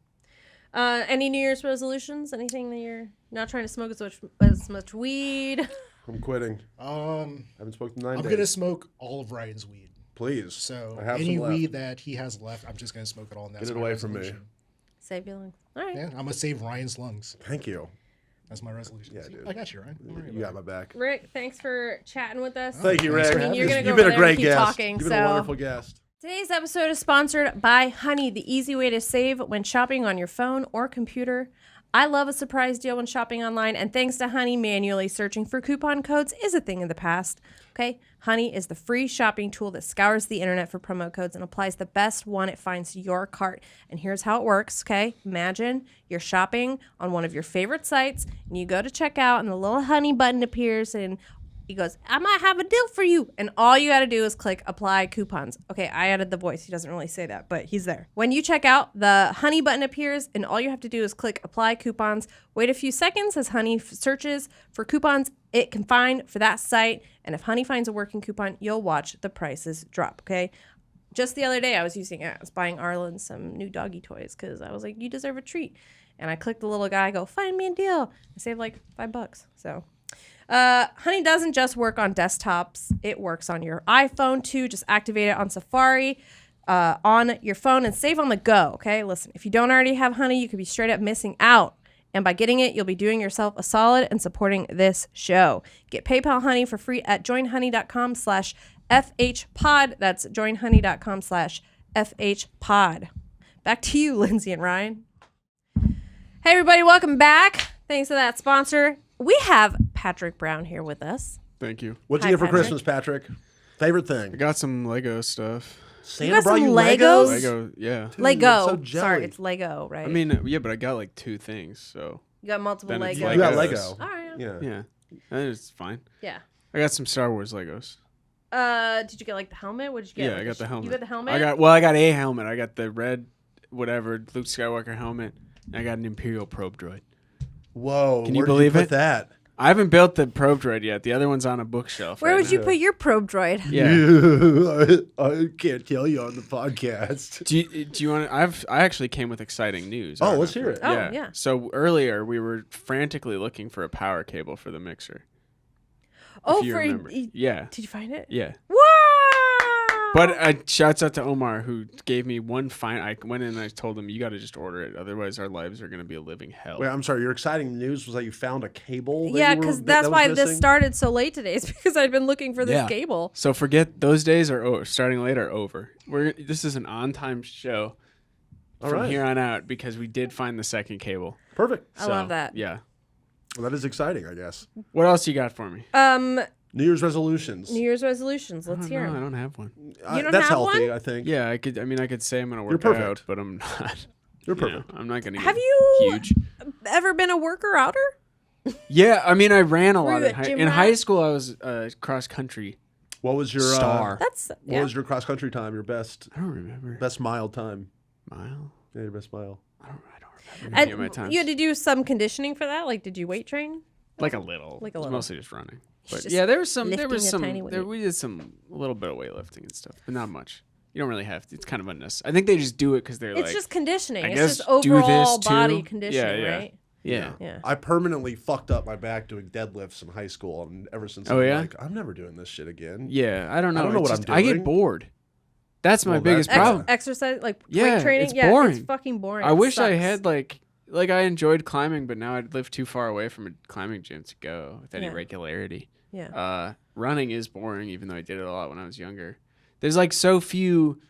Any New Year's resolutions? Anything that you're not trying to smoke as much weed? I'm quitting. I haven't smoked in 9 days. I'm gonna smoke all of Ryan's weed. Please. So I have any some left. weed that he has left, I'm just gonna smoke it all. And that's Get it my away from me. resolution. Save your lungs. All right. Yeah, I'm gonna save Ryan's lungs. Thank you. That's my resolution. Yeah, See, dude. I got you, Ryan. Don't worry You about got my back. Rick, thanks for chatting with us. Thank you, Thanks Rick. for having You're gonna us. go You've been over a there great and keep guest. talking, You've been so- a wonderful guest. Today's episode is sponsored by Honey, the easy way to save when shopping on your phone or computer. I love a surprise deal when shopping online, and thanks to Honey, manually searching for coupon codes is a thing of the past. Okay, Honey is the free shopping tool that scours the internet for promo codes and applies the best one it finds to your cart. And here's how it works, okay? Imagine you're shopping on one of your favorite sites, and you go to checkout, and the little Honey button appears, and he goes, I might have a deal for you. And all you got to do is click apply coupons. Okay, I added the voice. He doesn't really say that, but he's there. When you check out, the Honey button appears, and all you have to do is click apply coupons. Wait a few seconds as Honey searches for coupons it can find for that site. And if Honey finds a working coupon, you'll watch the prices drop, okay? Just the other day, I was buying Arlen some new doggy toys because I was like, you deserve a treat. And I clicked the little guy, go, find me a deal. I saved like $5. So... Honey doesn't just work on desktops. It works on your iPhone too. Just activate it on Safari on your phone and save on the go. Okay, listen, if you don't already have Honey, you could be straight up missing out. And by getting it, you'll be doing yourself a solid and supporting this show. Get PayPal Honey for free at joinhoney.com/FHpod. That's joinhoney.com/FHpod. Back to you, Lindsay and Ryan. Hey, everybody, welcome back. Thanks to that sponsor. We have Patrick Brown here with us. Thank you. What'd Hi, you get for Patrick. Christmas, Patrick? Favorite I thing? got some Lego stuff. Santa got brought some you Legos? Legos? Lego, yeah. Dude, Lego. I'm so jelly. Sorry, it's Lego, right? I mean, yeah, but I got like 2 things, so you got multiple then it's Legos. You got Legos. Lego. All right. Yeah. yeah, it's fine. Yeah. I got some Star Wars Legos. Did you get like the helmet? What did you get? Yeah, Like I got the helmet. You got the helmet? I got a helmet. I got the red, whatever, Luke Skywalker helmet. And I got an Imperial probe droid. Whoa. Can you where believe did you it? put that? I haven't built the probe droid yet. The other one's on a bookshelf. Where right would you now. put your probe droid? Yeah. I can't tell you on the podcast. Do you want to? I actually came with exciting news. Oh, I let's remember. hear it. Oh, yeah. So earlier we were frantically looking for a power cable for the mixer. Oh, if you remember. Yeah. Did you find it? Yeah. Wow! But shouts out to Omar who gave me one fine. I went in and I told him, you got to just order it. Otherwise, our lives are going to be a living hell. Wait, I'm sorry. Your exciting news was that you found a cable? That Yeah, you were- because that that's was why this missing? started so late today. Is because I'd been looking for this Yeah. cable. So forget those days are over. Starting late are over. This is an on-time show All from right. here on out because we did find the second cable. Perfect. I love that. Yeah. Well, that is exciting, I guess. What else you got for me? New Year's resolutions. New Year's resolutions. Let's hear I 'em. don't have one. You don't That's have healthy, one? I think. Yeah, I could say I'm going to You're work perfect. out, but I'm not. You're You know, perfect. I'm not going to Have get you huge. ever been a worker outer? Yeah, I mean, I ran a Were lot you in a high, gym in rat? high school. I was cross country What was your star. That's What was your cross country time? Your best I don't remember. mile time? Mile? Yeah, your best mile. I don't remember any of my And times. you had to do some conditioning for that. Like, did you weight train? Like a little. Like a It was little. mostly just running. But Just yeah, there was some. we did a little bit of weightlifting and stuff, but not much. You don't really have to. It's kind of unnecessary. I think they just do it because they're It's like. just conditioning. I It's guess just do overall this body too. conditioning, Yeah. right? Yeah. Yeah. I permanently fucked up my back doing deadlifts in high school, and ever since Oh, I'm yeah? like, I'm never doing this shit again. Yeah. I don't know. I don't know It's what just- I'm I doing. get bored. That's my Well, biggest that's- problem. Exercise, like Yeah, weight training. it's Yeah, boring. it's fucking boring. I It wish I sucks. had like I enjoyed climbing, but now I'd live too far away from a climbing gym to go with any Yeah. regularity. Yeah. Running is boring, even though I did it a lot when I was younger. There's like so few.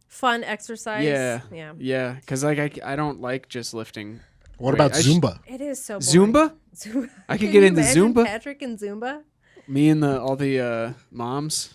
Fun exercise. Yeah. Yeah. Yeah, because like I don't like just lifting. What Wait, about I sh- Zumba? It is so boring. Zumba? Zumba. I could Can get you into imagine Zumba. Patrick and Zumba. Me and all the moms.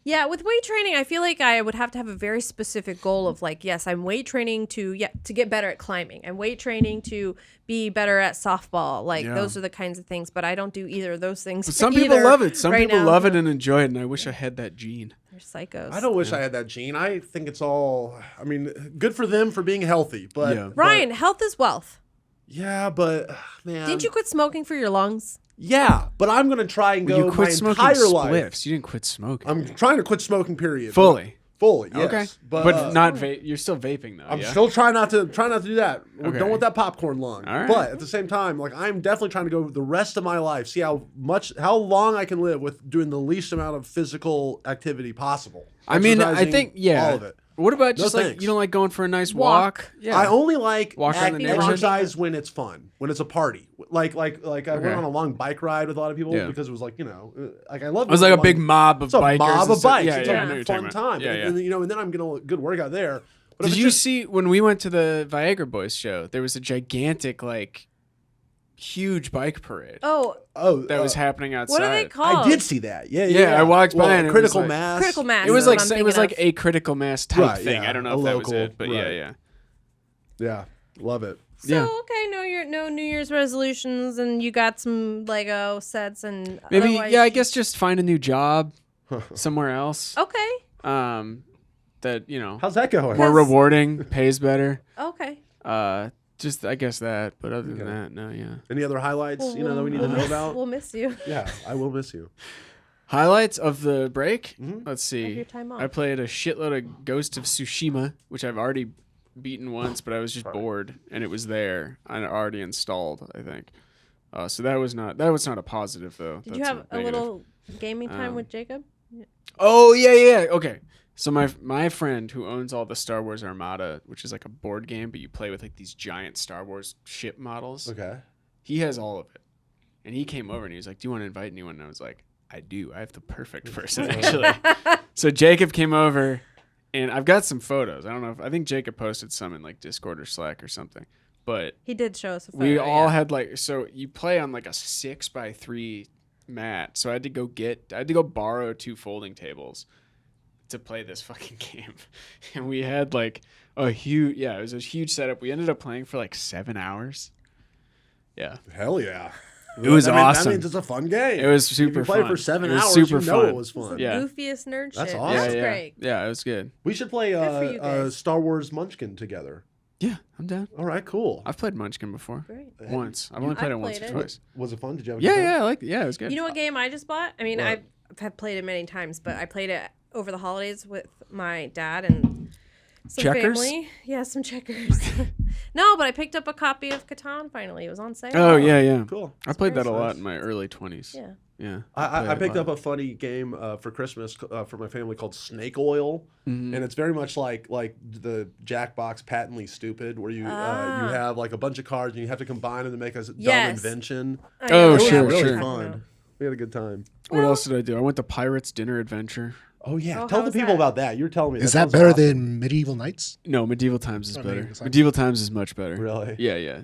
Yeah, with weight training, I feel like I would have to have a very specific goal of like, yes, I'm weight training to get better at climbing. I'm weight training to be better at softball. Like Yeah. those are the kinds of things, but I don't do either of those things. But some people either love it. Some right people now. love it and enjoy it, and I wish I had that gene. They're psychos. I don't wish I had that gene. I think it's all. I mean, good for them for being healthy, but Yeah. Ryan, health is wealth. yeah, but man, Didn't you quit smoking for your lungs? Yeah, but I'm gonna try and Well, go you quit my smoking entire spliffs. life. You didn't quit smoking. I'm trying to quit smoking. Period. Fully. Fully. Yes. Okay. But, Not vape. You're still vaping though. I'm yeah? still trying not to do that. Okay. Don't want that popcorn lung. All right. But at the same time, like I'm definitely trying to go the rest of my life, see how long I can live with doing the least amount of physical activity possible. I mean, I Exercising, think all of it. What about No just like thanks. you don't like going for a nice Walk. walk? Yeah. I only like Walk around the neighborhood? exercise when it's fun, when it's a party. Like I went on a long bike ride with a lot of people Yeah. because it was like like I love. It was like a big mob of It's a bikers. mob and of stuff. bikes. Yeah, It's yeah, I know a what you're fun talking about. time. Yeah, yeah. And then I'm getting a good workout there. But if Did it's you just- see when we went to the Viagra Boys show? There was a gigantic, like, huge bike parade Oh, that was happening outside. what are they called? I did see that. Yeah, Yeah, I walked by Well, and it was critical like- mass. Critical mass. It was is like what I'm it was thinking like of. a critical mass type Right, thing. yeah, I don't know a if that was local, it, but right. yeah. Yeah, love it. So Yeah. okay, no New Year's resolutions, and you got some Lego sets, and Maybe otherwise I you- guess just find a new job somewhere else. Okay, That How's that going? more rewarding, pays better. okay. Just I guess that, but other than that, no, yeah. Any other highlights Well, that we need to know about? We'll miss you. Yeah, I will miss you. Highlights of the break? Let's Of see. your time off. I played a shitload of Ghost of Tsushima, which I've already beaten once, but I was just bored and it was there. I already installed, I think. So that was not a positive though. Did you have a little gaming time with Jacob? Oh yeah. Okay. So my friend who owns all the Star Wars Armada, which is like a board game, but you play with like these giant Star Wars ship models. Okay. He has all of it. And he came over and he was like, "Do you want to invite anyone?" And I was like, "I do. I have the perfect person actually." So Jacob came over and I've got some photos. I think Jacob posted some in like Discord or Slack or something. But He did show us a photo. we all yeah. had like, so you play on like a 6x3 mat. So I had to go borrow 2 folding tables to play this fucking game. And we had like it was a huge setup. We ended up playing for like 7 hours. Yeah. Hell yeah. It was awesome. That means it's a fun game. It was If super you play fun. for 7 It was hours, super you know fun. it was fun. Yeah. Goofiest nerd That's shit. awesome. That's yeah. great. Yeah, it was good. We should play for you guys. Star Wars Munchkin together. Yeah, I'm down. All right, cool. I've played Munchkin before. Great. Once. I've only played I've it once played or it. twice. Was it fun? Did you have a Yeah, good time? yeah, I liked it. Yeah, it was good. You know what game I just bought? I mean, What? I've played it many times, but I played it over the holidays with my dad and some Checkers? family. Yeah, some checkers. No, but I picked up a copy of Catan finally. It was on sale. Oh, yeah. Cool. I played that a Nice. lot in my early 20s. Yeah. Yeah. I picked up a funny game for Christmas for my family called Snake Oil, and it's very much like the Jackbox Patently Stupid, where you have like a bunch of cards and you have to combine them to make a dumb Yes. invention. I Oh, know It was sure, really sure. fun. We had a good time. What else did I do? I went to Pirates Dinner Adventure. Oh yeah, Oh, tell how the was people that? about that. You're telling me Is that sounds better awesome. than Medieval Knights? No, Medieval Times is Oh, better. Medieval Times. Medieval Times is much better. Really? Yeah.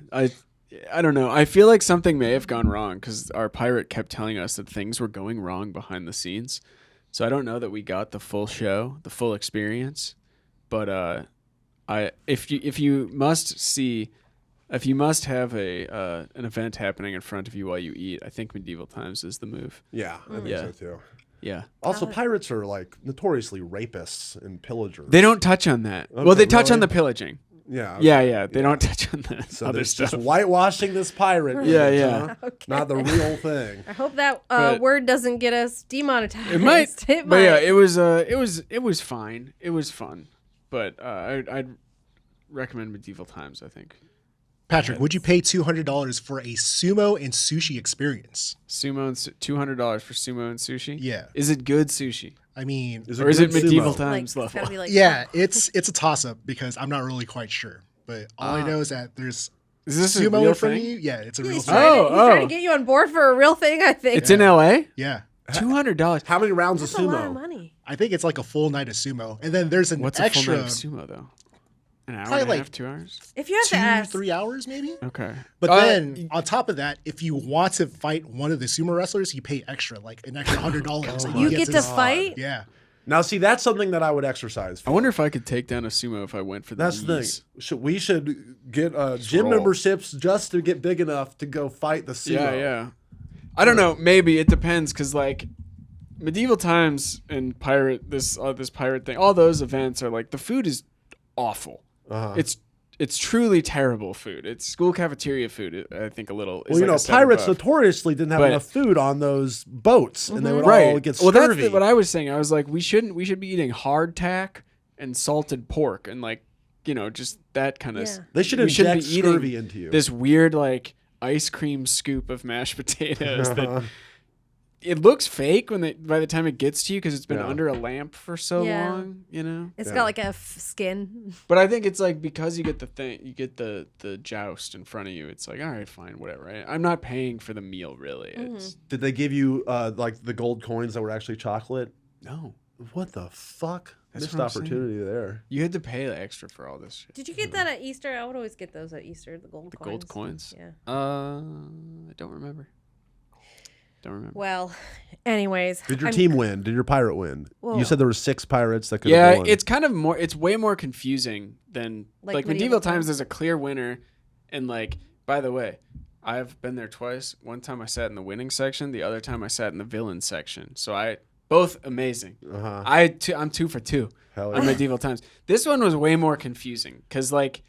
I don't know. I feel like something may have gone wrong because our pirate kept telling us that things were going wrong behind the scenes. So I don't know that we got the full show, the full experience. But if you must have an event happening in front of you while you eat, I think Medieval Times is the move. Yeah, I think Yeah. so too. Yeah. Also, pirates are like notoriously rapists and pillagers. They don't touch on that. Okay, Well, they touch really? on the pillaging. Yeah. They don't touch on the So other there's stuff. just whitewashing this pirate. Yeah, image, yeah. huh? Okay. Not the real thing. I hope that But- word doesn't get us demonetized. It might, It but yeah, might. it was fine. It was fun, but I'd recommend Medieval Times. I think Patrick, would you pay $200 for a sumo and sushi experience? sumo and $200 for sumo and sushi. Yeah. Is it good sushi, I mean, or is it good Medieval sumo? Times Like, it's gotta level? be like, yeah, it's a toss up because I'm not really quite sure. But all I know is that there's Is this a sumo real in front thing? of you. Yeah, it's a real He's thing. trying, he's trying Oh. to get you on board for a real thing, I think. It's in L.A. Yeah. $200. How many rounds That's of a lot of sumo? money. I think it's like a full night of sumo. And then there's an What's a full extra night of sumo though? An hour Probably and a like- half, 2 hours. If you have to ask, 2-3 hours maybe. Okay. But then on top of that, if you want to fight one of the sumo wrestlers, you pay extra, like an extra $100. and you get to fight? Yeah. Now, see, that's something that I would exercise for. I wonder if I could take down a sumo if I went for the That's the knees. thing. We should get gym roll. memberships just to get big enough to go fight the sumo. Yeah. I don't know. Maybe it depends because like Medieval Times and this pirate thing, all those events are like the food is awful. Uh-huh. It's truly terrible food. It's school cafeteria food. I think a little. Well, you know, pirates notoriously didn't have But- enough food on those boats, and they would all right. get Well, scurvy. that's what I was saying. I was like, we should be eating hardtack and salted pork and like just that kind of. Yeah. They should we shouldn't inject be eating scurvy into you. This weird like ice cream scoop of mashed potatoes that it looks fake by the time it gets to you because it's been Yeah. under a lamp for so Yeah. long, It's Yeah. got like a skin. But I think it's like because you get the joust in front of you. It's like all right, fine, whatever. I'm not paying for the meal really. It's Did they give you like the gold coins that were actually chocolate? no. What the fuck? That's Missed what I'm saying. opportunity there. You had to pay extra for all this shit. Did you get that at Easter? I would always get those at Easter, the gold coins. Gold coins? Yeah. I don't remember. Well, anyways. Did your I'm- team win? Did your pirate win? Whoa. You said there were 6 pirates that could have Yeah, won. it's kind of more. It's way more confusing than Like like Medieval Medieval Times. Times? There's a clear winner, and like by the way, I've been there twice. One time I sat in the winning section. The other time I sat in the villain section. So I both amazing. Uh-huh. I'm 2 for 2 Hell on yeah. Medieval Times. This one was way more confusing because like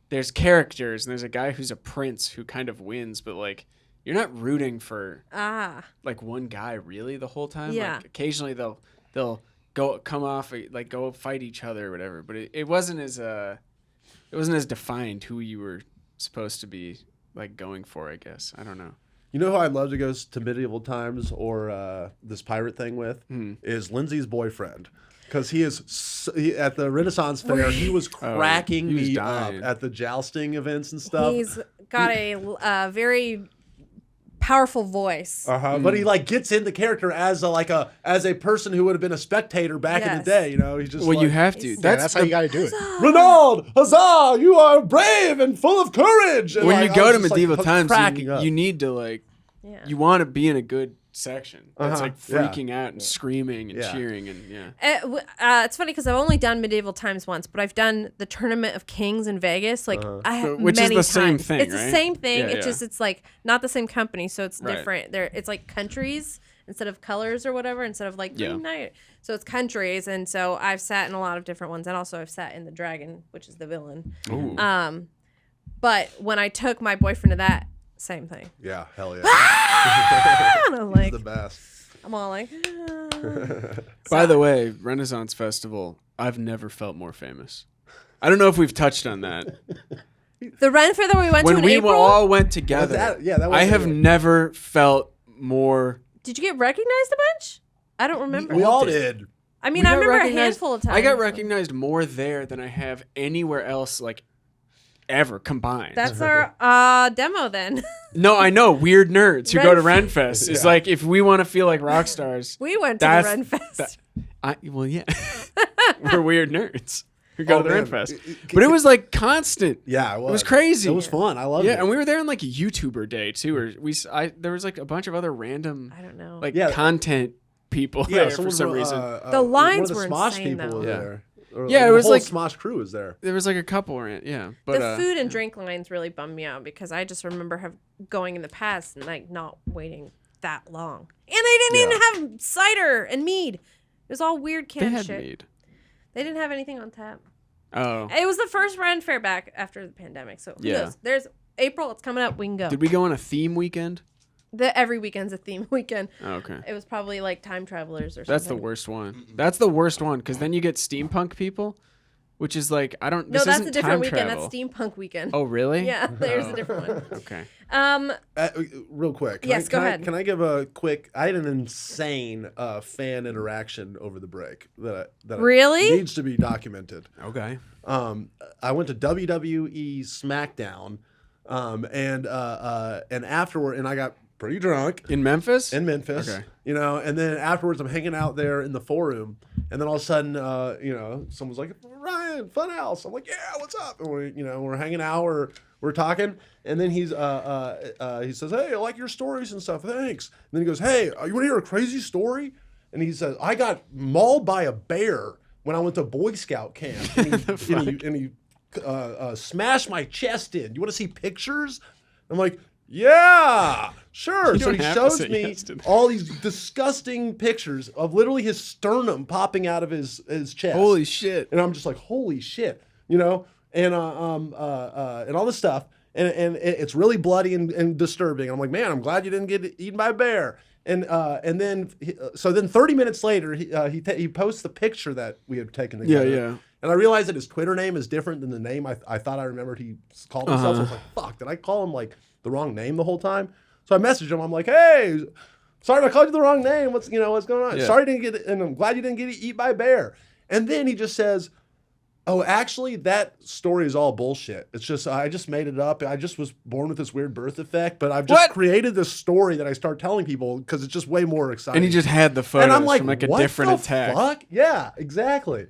there's characters and there's a guy who's a prince who kind of wins, but like you're not rooting for like one guy really the whole time. Yeah. Like occasionally they'll go fight each other or whatever. But it wasn't as defined who you were supposed to be like going for. I guess I don't know. You know who I'd love to go to Medieval Times or this pirate thing with? Is Lindsay's boyfriend. Because at the Renaissance Fair, he was cracking he was me dying. up at the jousting events and stuff. He's got a very powerful voice. But he like gets into character as a person who would have been a spectator back in the Yes. day. You know, he's just Well, you like, have to. Yeah, That's that's how you got to do it. Renaud, huzzah! You are brave and full of courage. And when like, you I go was to just, like, Medieval Times, cracking up. you need to like Yeah. you want to be in a good section. It's like Yeah. freaking out and screaming and Yeah. cheering and It's funny because I've only done Medieval Times once, but I've done the Tournament of Kings in Vegas. Like I have Which is many the same times. thing, It's the right? same thing. Yeah, It's yeah. just it's like not the same company, so it's Right. different. It's like countries instead of colors or whatever, instead of like Green Knight. So it's countries, and so I've sat in a lot of different ones, and also I've sat in the Dragon, which is the villain. Ooh. But when I took my boyfriend to that, same thing. Yeah, hell yeah. And I'm like, the best. I'm all like. By the way, Renaissance Festival, I've never felt more famous. I don't know if we've touched on that. The Ren Fair that we went to When in we April. all went together, that was I have April. never felt more. Did you get recognized a bunch? I don't remember. We all did. I mean, We I got remember a recognized- handful of times. I got recognized more there than I have anywhere else, like ever combined. That's our demo then. No, I know weird nerds who go to Ren- Renfest. It's like if we want to feel like rock stars. We went to the That's- Ren Fest. Well, yeah, we're weird nerds who go Oh, to the man. Renfest. But it was like constant. Yeah, it was. It was crazy. It was fun. I loved Yeah, it. and we were there on like a YouTuber day too, or there was like a bunch of other random I don't know. like Yeah. content people there for some reason. The lines one of were the Smosh insane, people though. was Yeah. there. Or, Yeah, it the was whole like- Smosh crew was there. There was like a couple, but the food and drink lines really bummed me out because I just remember going in the past and like not waiting that long. And they didn't even have cider and mead. It was all weird they canned had shit. mead. They didn't have anything on tap. Oh. It was the first Ren Fair back after the pandemic, so who knows? There's April. It's coming up. We can go. Did we go on a theme weekend? Every weekend's a theme weekend. Oh, okay. It was probably like Time Travelers or something. That's the worst one. That's the worst one because then you get steampunk people, which is like No, this that's isn't a different time weekend. travel. That's Steampunk weekend. Oh, really? Yeah, there's a different one. Okay. Real quick. Yes, go ahead. Can I give a quick? I had an insane fan interaction over the break that Really? needs to be documented. Okay. I went to WWE SmackDown, and afterward, and I got pretty drunk In Memphis? in Memphis. Okay. And then afterwards, I'm hanging out there in the forum, and then all of a sudden, someone's like, "Ryan, Funhouse." I'm like, "Yeah, what's up?" And we're hanging out, we're talking, and then he says, "Hey, I like your stories and stuff. Thanks." And then he goes, "Hey, you want to hear a crazy story?" And he says, "I got mauled by a bear when I went to Boy Scout camp, and he smashed my chest in. You want to see pictures?" I'm like, "Yeah, sure." You So don't he have to shows say me yes to that. all these disgusting pictures of literally his sternum popping out of his chest. Holy shit. And I'm just like, holy shit, and all this stuff, and it's really bloody and disturbing. I'm like, man, I'm glad you didn't get eaten by a bear. And then 30 minutes later, he posts the picture that we had taken together. Yeah. And I realized that his Twitter name is different than the name I thought I remembered he called himself. So I was like, fuck, did I call him like the wrong name the whole time? So I messaged him. I'm like, hey, sorry I called you the wrong name. What's going on? Yeah. Sorry you didn't get, and I'm glad you didn't get eaten by a bear. And then he just says, oh, actually, that story is all bullshit. It's just, I just made it up. I just was born with this weird birth defect, but I've just created this story that I start telling people because it's just way more exciting. And he just had the photos and I'm like, from like a what different the attack. fuck? Yeah, exactly.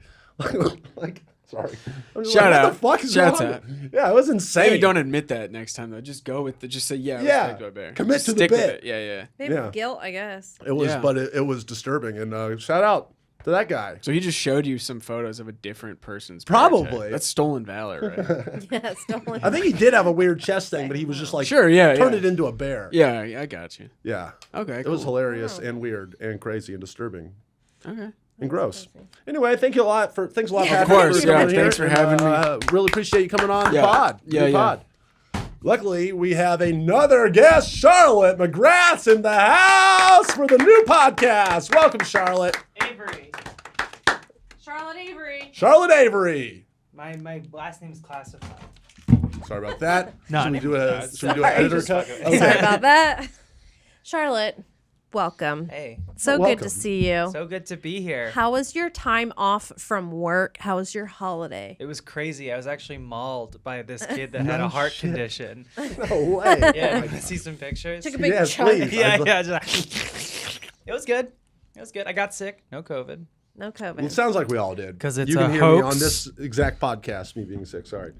Sorry. I'm just Shout like, out. What the fuck is Shouts wrong? out. Yeah, it was insane. Maybe don't admit that next time though. Just go with just say yeah. Yeah. Respect my bear. Commit Just to the stick with bit. it. Yeah. Maybe Yeah. guilt, I guess. It was, Yeah. but it was disturbing. And shout out to that guy. So he just showed you some photos of a different person's bear Probably. attack. That's stolen valor, right? Yeah, stolen. I think he did have a weird chest thing, but he was just like, Sure, yeah, turn yeah. it into a bear. Yeah, I got you. Yeah. Okay, It was cool. hilarious and weird and crazy and disturbing. Okay. And gross. Anyway, thanks a lot for Of having course, me. yeah, Here. thanks for having me. Really appreciate you coming on the Yeah. pod. Yeah, New yeah. pod. Luckily, we have another guest, Charlotte McGrath's in the house for the new podcast. Welcome, Charlotte. Avery. Charlotte Avery. Charlotte Avery. My last name's classified. Sorry about that. No, should we do an Sorry. editor cut? Okay. Sorry about that. Charlotte, welcome. Hey, So Welcome. good to see you. so good to be here. How was your time off from work? How was your holiday? It was crazy. I was actually mauled by this kid that had a heart condition. No way. Yeah, you want to see some pictures? Took a big Yes, chunk. please. Yeah. It was good. It was good. I got sick. No COVID. No COVID. It sounds like we all did. 'Cause it's you can a hear me hoax. on this exact podcast, me being sick. Sorry.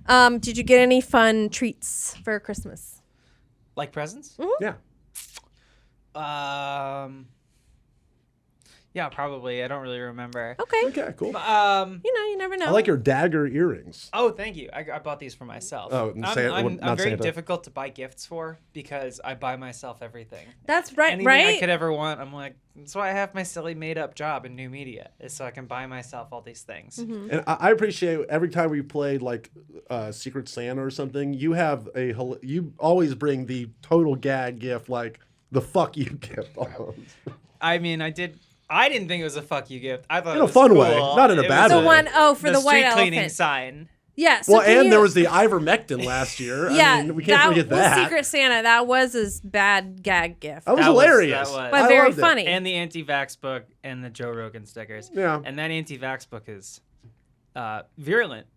Did you get any fun treats for Christmas? Like presents? Yeah. Yeah, probably. I don't really remember. Okay. Okay, cool. You never know. I like your dagger earrings. Oh, thank you. I bought these for myself. Oh, I'm not very Santa. difficult to buy gifts for because I buy myself everything. That's right, Anything right? I could ever want, I'm like, that's why I have my silly made up job in new media, is so I can buy myself all these things. Mm-hmm. And I appreciate every time we played like Secret Santa or something, you always bring the total gag gift, like the fuck you gift. I mean, I didn't think it was a fuck you gift. I thought In it a was fun cool. way, not in a It bad was way. The one, for the white street cleaning elephant. sign. Yeah. So Well, can and you- there was the ivermectin last year. Yeah, I mean, we can't forget was that. Secret Santa. That was his bad gag gift, That was That was- hilarious. that was. but I very loved it. funny. And the anti-vax book and the Joe Rogan stickers. Yeah. And that anti-vax book is virulent,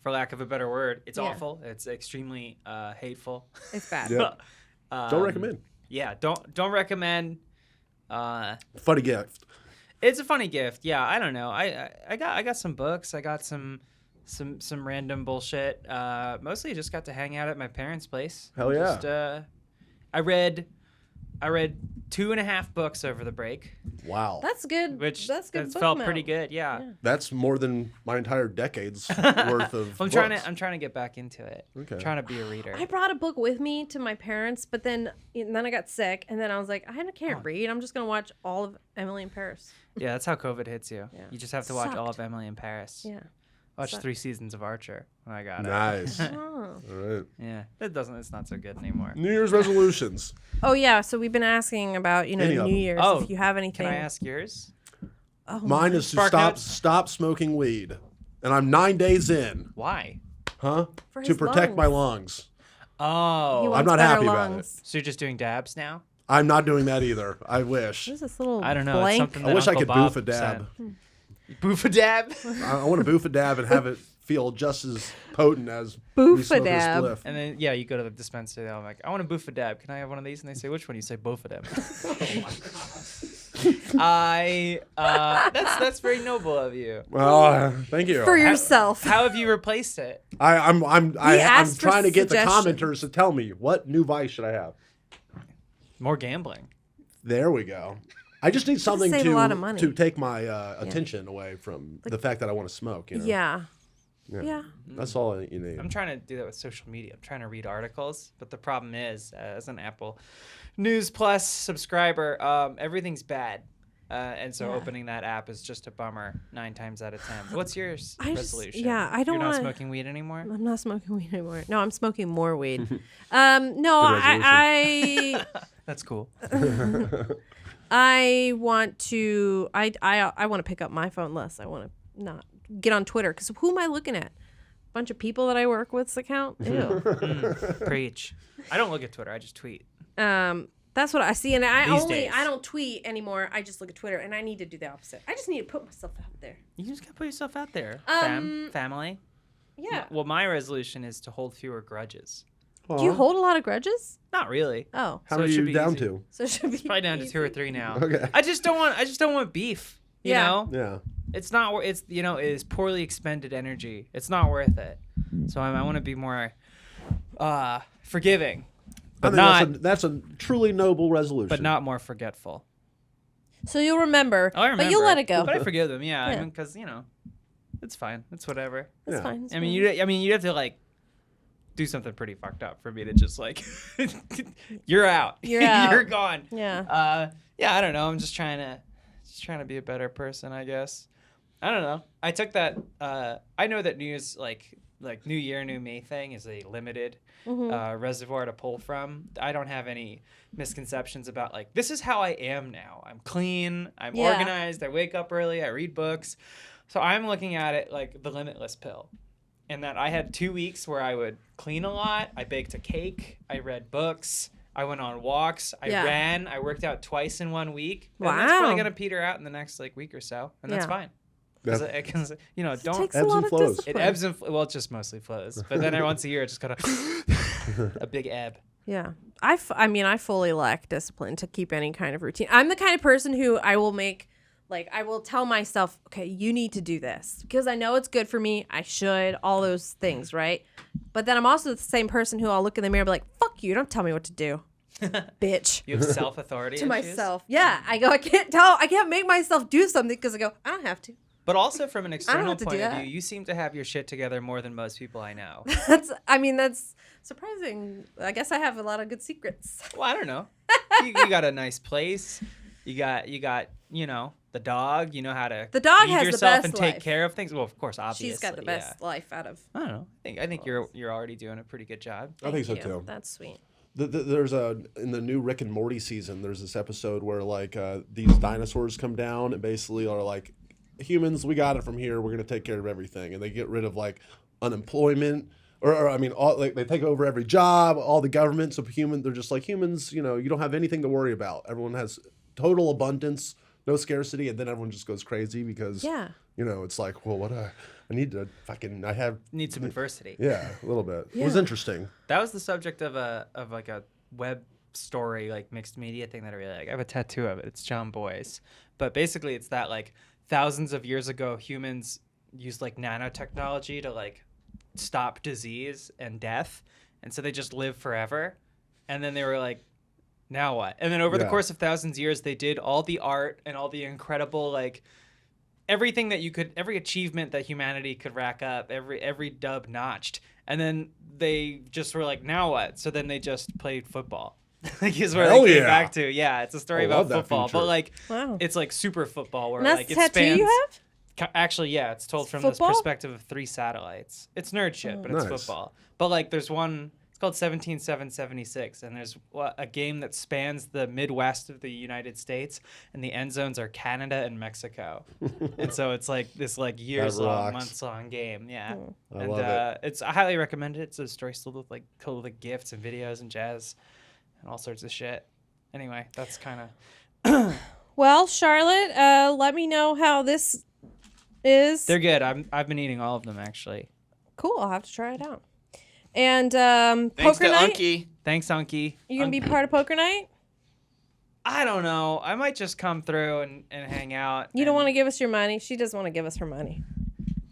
for lack of a better word. It's Yeah. awful. It's extremely hateful. It's bad. Yeah. Don't recommend. Yeah, don't recommend. Funny gift. It's a funny gift. Yeah, I don't know. I got some books. I got some random bullshit. Mostly just got to hang out at my parents' place. Hell yeah. Just, I read 2.5 books over the break, That's good. which that's good. book felt amount. pretty good. Yeah. That's more than my entire decade's worth of I'm books. trying to get back into it. Okay. Trying to be a reader. I brought a book with me to my parents, but then I got sick, and then I was like, I can't read. I'm just gonna watch all of Emily in Paris. Yeah, that's how COVID hits you. Yeah. You just have to watch all Sucked. of Emily in Paris. Yeah. Watched 3 seasons of Archer. I got Nice. it. Oh. All right. Yeah, it's not so good anymore. New Year's resolutions. Oh yeah, so we've been asking about Any of New them. Year's. Oh, if you have anything. Can I ask yours? Oh, Mine is to Spark notes? stop smoking weed, and I'm 9 days in. Why? Huh? For To his protect my lungs. lungs. He Oh, wants I'm not better happy about lungs. so you're just doing dabs now? I'm not doing that either. I wish. What is this little I don't know. It's blank? something I that wish I Uncle could Bob boof a dab. said. Boof a dab? I want to boof a dab and have it feel just as potent as Boof me a smoking dab. spliff. And then, you go to the dispensary. I'm like, I want a boof a dab. Can I have one of these? And they say, which one? You say, both of them. That's very noble of you. Well, thank you. For yourself. How have you replaced it? I'm asked for trying to get the suggestions. commenters to tell me what new vice should I have. More gambling. There we go. I just need something save a lot of money. to take my attention away from the fact that I want to smoke. You know? Yeah. That's all you need. I'm trying to do that with social media. I'm trying to read articles, but the problem is, as an Apple News Plus subscriber, everything's bad. And so opening that app is just a bummer 9 times out of 10. What's your resolution? I don't You're not wanna- smoking weed anymore? I'm not smoking weed anymore. No, I'm smoking more weed. No, I That's cool. I want to. I want to pick up my phone less. I want to not get on Twitter because who am I looking at? Bunch of people that I work with's account. Ew. Preach. I don't look at Twitter. I just tweet. That's what I see, and These days. I don't tweet anymore. I just look at Twitter, and I need to do the opposite. I just need to put myself out there. You just gotta put yourself out there. Family. Yeah. Well, my resolution is to hold fewer grudges. Do you hold a lot of grudges? Not really. Oh, How So many it are should you be down easy. to? so it should be Probably down to easy. 2 or 3 now. Okay. I just don't want beef. You Yeah. know? Yeah. It's not. It's it is poorly expended energy. It's not worth it. So I want to be more forgiving, I but think that's a truly noble resolution. but not more forgetful. So you'll remember, I remember, but you'll let it go. But I forgive them. Yeah, Yeah. I mean, because it's fine. It's whatever. It's Yeah. fine. It's I mean, fine. you have to like do something pretty fucked up for me to just like you're out. You're out. You're gone. Yeah. Yeah, I don't know. I'm just trying to be a better person, I guess. I don't know. I took that I know that New Year's like New Year, New Me thing is a limited reservoir to pull from. I don't have any misconceptions about like this is how I am now. I'm clean, I'm Yeah. organized, I wake up early, I read books. So I'm looking at it like the limitless pill. And that I had 2 weeks where I would clean a lot, I baked a cake, I read books, I went on walks, I Yeah. ran, I worked out twice in 1 week. And Wow. that's probably gonna peter out in the next like week or so, and that's Yeah. fine. That- Because It don't takes a Ebbs lot and of flows. it discipline. ebbs and well, it just mostly flows. But then once a year, it just kind of a big ebb. Yeah. I mean, I fully lack discipline to keep any kind of routine. I'm the kind of person who I will tell myself, okay, you need to do this because I know it's good for me. I should, all those things, right? But then I'm also the same person who I'll look in the mirror and be like, fuck you, don't tell me what to do, bitch. You have self-authority To issues? myself. Yeah. I go, I can't make myself do something because I go, I don't have to. But also from an external have to do point of that. view, you seem to have your shit together more than most people I know. That's surprising. I guess I have a lot of good secrets. Well, I don't know. You got a nice place. You got the dog. You know how to The dog feed has the yourself best and take life. care of things. Well, of course, obviously. She's got the best life out of. I don't know. I think you're already doing a pretty good job. I think so Thank you. too. That's sweet. There's in the new Rick and Morty season, there's this episode where like these dinosaurs come down and basically are like, humans, we got it from here. We're gonna take care of everything, and they get rid of like unemployment, or I mean, all like they take over every job, all the governments of human. They're just like humans. You don't have anything to worry about. Everyone has total abundance, no scarcity, and then everyone just goes crazy because Yeah. it's like, well, I need to fucking Need some adversity. yeah, a little bit. It was Yeah. interesting. That was the subject of a web story, like mixed media thing that I really like. I have a tattoo of it. It's John Boyce. But basically it's that like thousands of years ago humans used like nanotechnology to like stop disease and death. And so they just live forever. And then they were like, now what? And then over the Yeah. course of thousands of years, they did all the art and all the incredible like everything that every achievement that humanity could rack up, every dub notched. And then they just were like, now what? So then they just played football. Like is where Hell they came yeah. back to. Yeah, it's a story I about love that football, feature. but like Wow. it's like super football where And that's like the it tattoo spans. you have? Actually, yeah, it's told from Football? this perspective of 3 satellites. It's nerd shit, but it's Nice. football. But like, there's one. It's called 17776, and there's a game that spans the Midwest of the United States, and the end zones are Canada and Mexico, and so it's like this like years long, rocks. months long game. Yeah, I and love it. I highly recommend it. It's a story filled with gifts and videos and jazz, and all sorts of shit. Anyway, that's kind of. Well, Charlotte, let me know how this is. They're good. I've been eating all of them actually. Cool. I'll have to try it out. And Thanks poker to night. Unky. Thanks, Unky. You gonna be part of poker night? I don't know. I might just come through and hang out. You don't and- want to give us your money. She doesn't want to give us her money.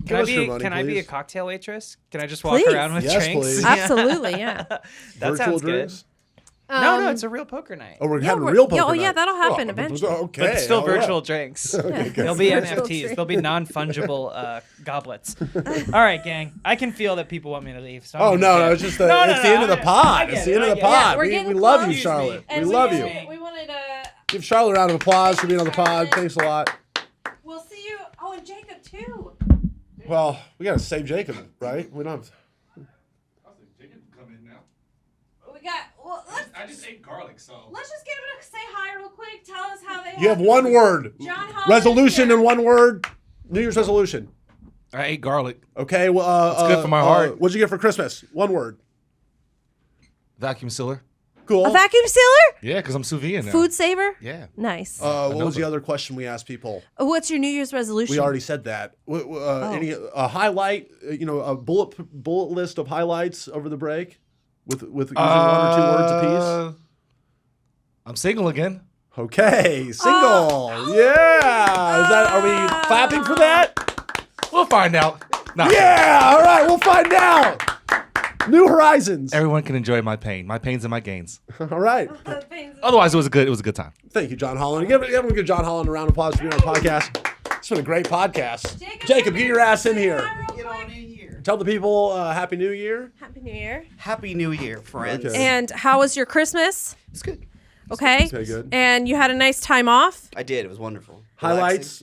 Can I us your be? money, Can I be a please. cocktail waitress? Can I just walk Please. around with Yes, drinks? please. Absolutely, yeah. that Virtual sounds drinks? good. No, it's a real poker night. Oh, we're Yeah, having we're- real poker oh, yeah, night. that'll happen Oh, eventually. Okay. But it's still all right. virtual drinks. Okay, good. There'll be Virtual NFTs. drinks. There'll be non-fungible goblets. All right, gang. I can feel that people want me to leave. So I'm Oh, gonna no, get- it's just the, it's the end of the pod. It's the end of the it. pod. Yeah, we're we getting love you, close. Charlotte. And we love you. We wanted to. Give Charlotte a round of applause for being on the pod. Thanks a lot. We'll see you. Oh, and Jacob too. Well, we got to save Jacob, right? We don't have. Jacob can come in now. We got. Well, I just ate garlic, so. let's just get him to say hi real quick. Tell us how they. You have one word. John Holland Resolution here. in one word. New Year's resolution. I ate garlic. Okay. Well, It's good for my heart. What'd you get for Christmas? One word. Vacuum sealer. Cool. A vacuum sealer? Yeah, because I'm sous vide now. Food saver? Yeah. Nice. What was the Another. other question we asked people? What's your New Year's resolution? We already said that. Any a highlight? A bullet list of highlights over the break, with using 1 or 2 words apiece. I'm single again. Okay, single. Yeah. Is that? Are we clapping for that? We'll find out. Nah, Yeah. All right. We'll find out. New horizons. Everyone can enjoy my pain. My pains and my gains. All right. Otherwise, it was a good time. Thank you, John Holland. Everyone give John Holland a round of applause for being on the podcast. It's been a great podcast. Jacob, get your ass in here. Get on in here. Tell the people Happy New Year. Happy New Year. Happy New Year, friends. Okay. And how was your Christmas? It's good. Okay. Okay, good. And you had a nice time off? I did. It was wonderful. Highlights.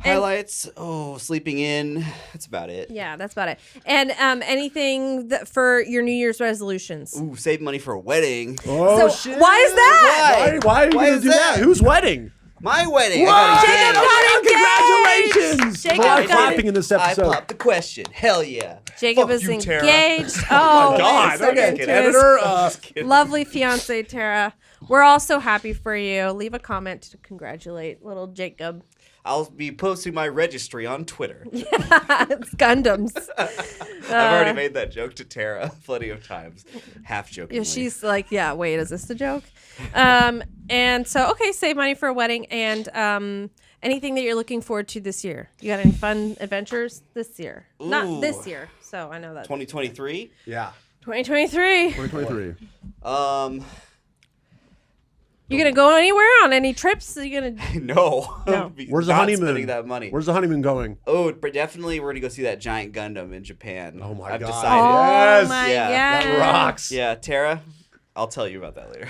Highlights. Oh, sleeping in. That's about it. Yeah, that's about it. And anything for your New Year's resolutions? Ooh, save money for a wedding. Oh, So, shit. why is that? Why are you Why going to is do that? that? Whose wedding? My wedding. Whoa! I got engaged. Congratulations! Jacob A lot of got clapping in this I episode. popped the question. Hell yeah. Jacob Fuck is you, Tara. engaged. Oh, God. wait a Okay, second, to his editor. lovely fiance Tara. We're all so happy for you. Leave a comment to congratulate little Jacob. I'll be posting my registry on Twitter. It's Gundams. I've already made that joke to Tara plenty of times. Half jokingly. Yeah, she's like, yeah, wait, is this a joke? And so, okay, save money for a wedding and anything that you're looking forward to this year. You got any fun adventures this year? Not Ooh. this year, so I know that. 2023. Yeah. 2023. 2023. You gonna go anywhere on any trips? Are you gonna? No. No. Be Where's the not honeymoon? Spending that money. Where's the honeymoon going? Oh, but definitely we're gonna go see that giant Gundam in Japan. Oh my I've God. decided. Oh Yes. my Yeah, god! That rocks. Yeah, Tara, I'll tell you about that later.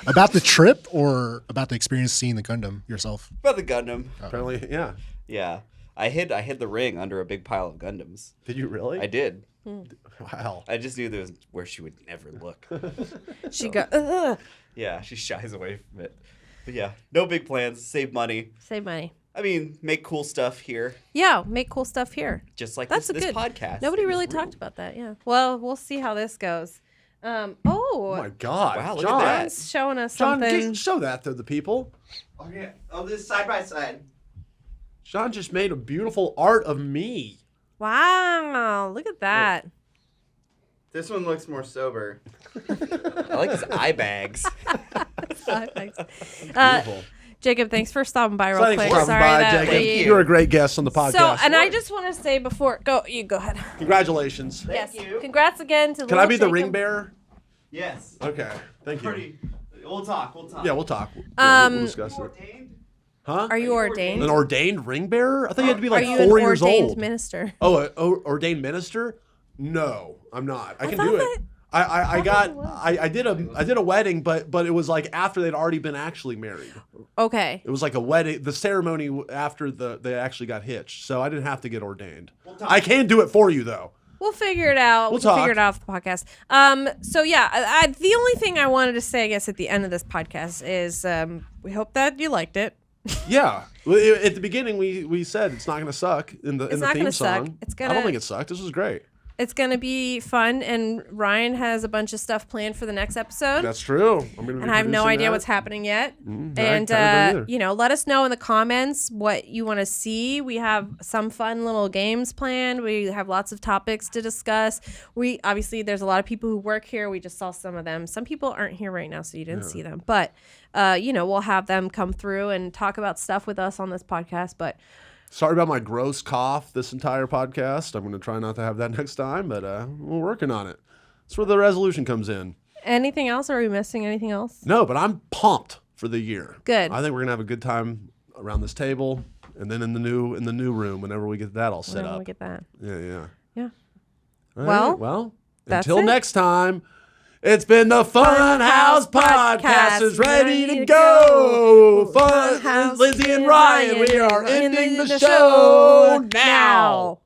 About the trip or about the experience seeing the Gundam yourself? About the Gundam. Apparently, yeah. Yeah, I hid the ring under a big pile of Gundams. Did you really? I did. Wow. I just knew there was where she would never look. She go. Ugh. Yeah, she shies away from it. But yeah, no big plans. Save money. Save money. I mean, make cool stuff here, Yeah, make cool stuff here. just like That's this a good podcast. Nobody It is really real. talked about that. Yeah. Well, we'll see how this goes. Oh my Oh, God. Wow, look at John. that. John's showing us John, something. show that to the people. Oh yeah. Oh, this side by side. John just made a beautiful art of me. Wow, look at that. This one looks more sober. I like his eye bags. Beautiful. Jacob, thanks for stopping by real Thanks quick. for stopping Sorry by, that Jacob. we... Thank You're a great guest on the podcast. So, and I just want to say before, go ahead. Congratulations. Yes, you. congrats again to Can I little be the Jacob. ring bearer? Yes. Okay. Thank you. Pretty. We'll talk. Yeah, we'll talk. Yeah, we'll discuss it. Ordained? Huh? Are you ordained? An ordained ring bearer? I thought you had to be like Are you 4 an years ordained old. minister? Oh, an ordained minister? No, I'm not. I can thought do it. that- I thought got it was. I did a wedding, but it was like after they'd already been actually married. Okay. It was like a wedding, the ceremony after they actually got hitched. So I didn't have to get ordained. I can do it for you though. We'll figure it out. We'll Figure it talk. out off the podcast. So yeah, the only thing I wanted to say, I guess, at the end of this podcast is we hope that you liked it. Yeah. Well, at the beginning, we said it's not going to suck in the not theme gonna suck. song. It's I don't think it sucked. This was great. It's gonna be fun, and Ryan has a bunch of stuff planned for the next episode. That's true. I'm gonna be and I have no producing idea that. what's happening yet. I And kinda don't either. let us know in the comments what you want to see. We have some fun little games planned. We have lots of topics to discuss. We obviously there's a lot of people who work here. We just saw some of them. Some people aren't here right now, so you didn't see them. But we'll have them come through and talk about stuff with us on this podcast. But Sorry about my gross cough this entire podcast. I'm going to try not to have that next time, but we're working on it. That's where the resolution comes in. anything else? Are we missing anything else? No, but I'm pumped for the year. Good. I think we're going to have a good time around this table and then in the new room whenever we get that all set Whenever up. we get that. Yeah. Yeah. All Well, right, well, that's until it. next time, it's been the Funhaus Podcast is ready to go. Funhaus Lindsay and Ryan, we are ending the show now.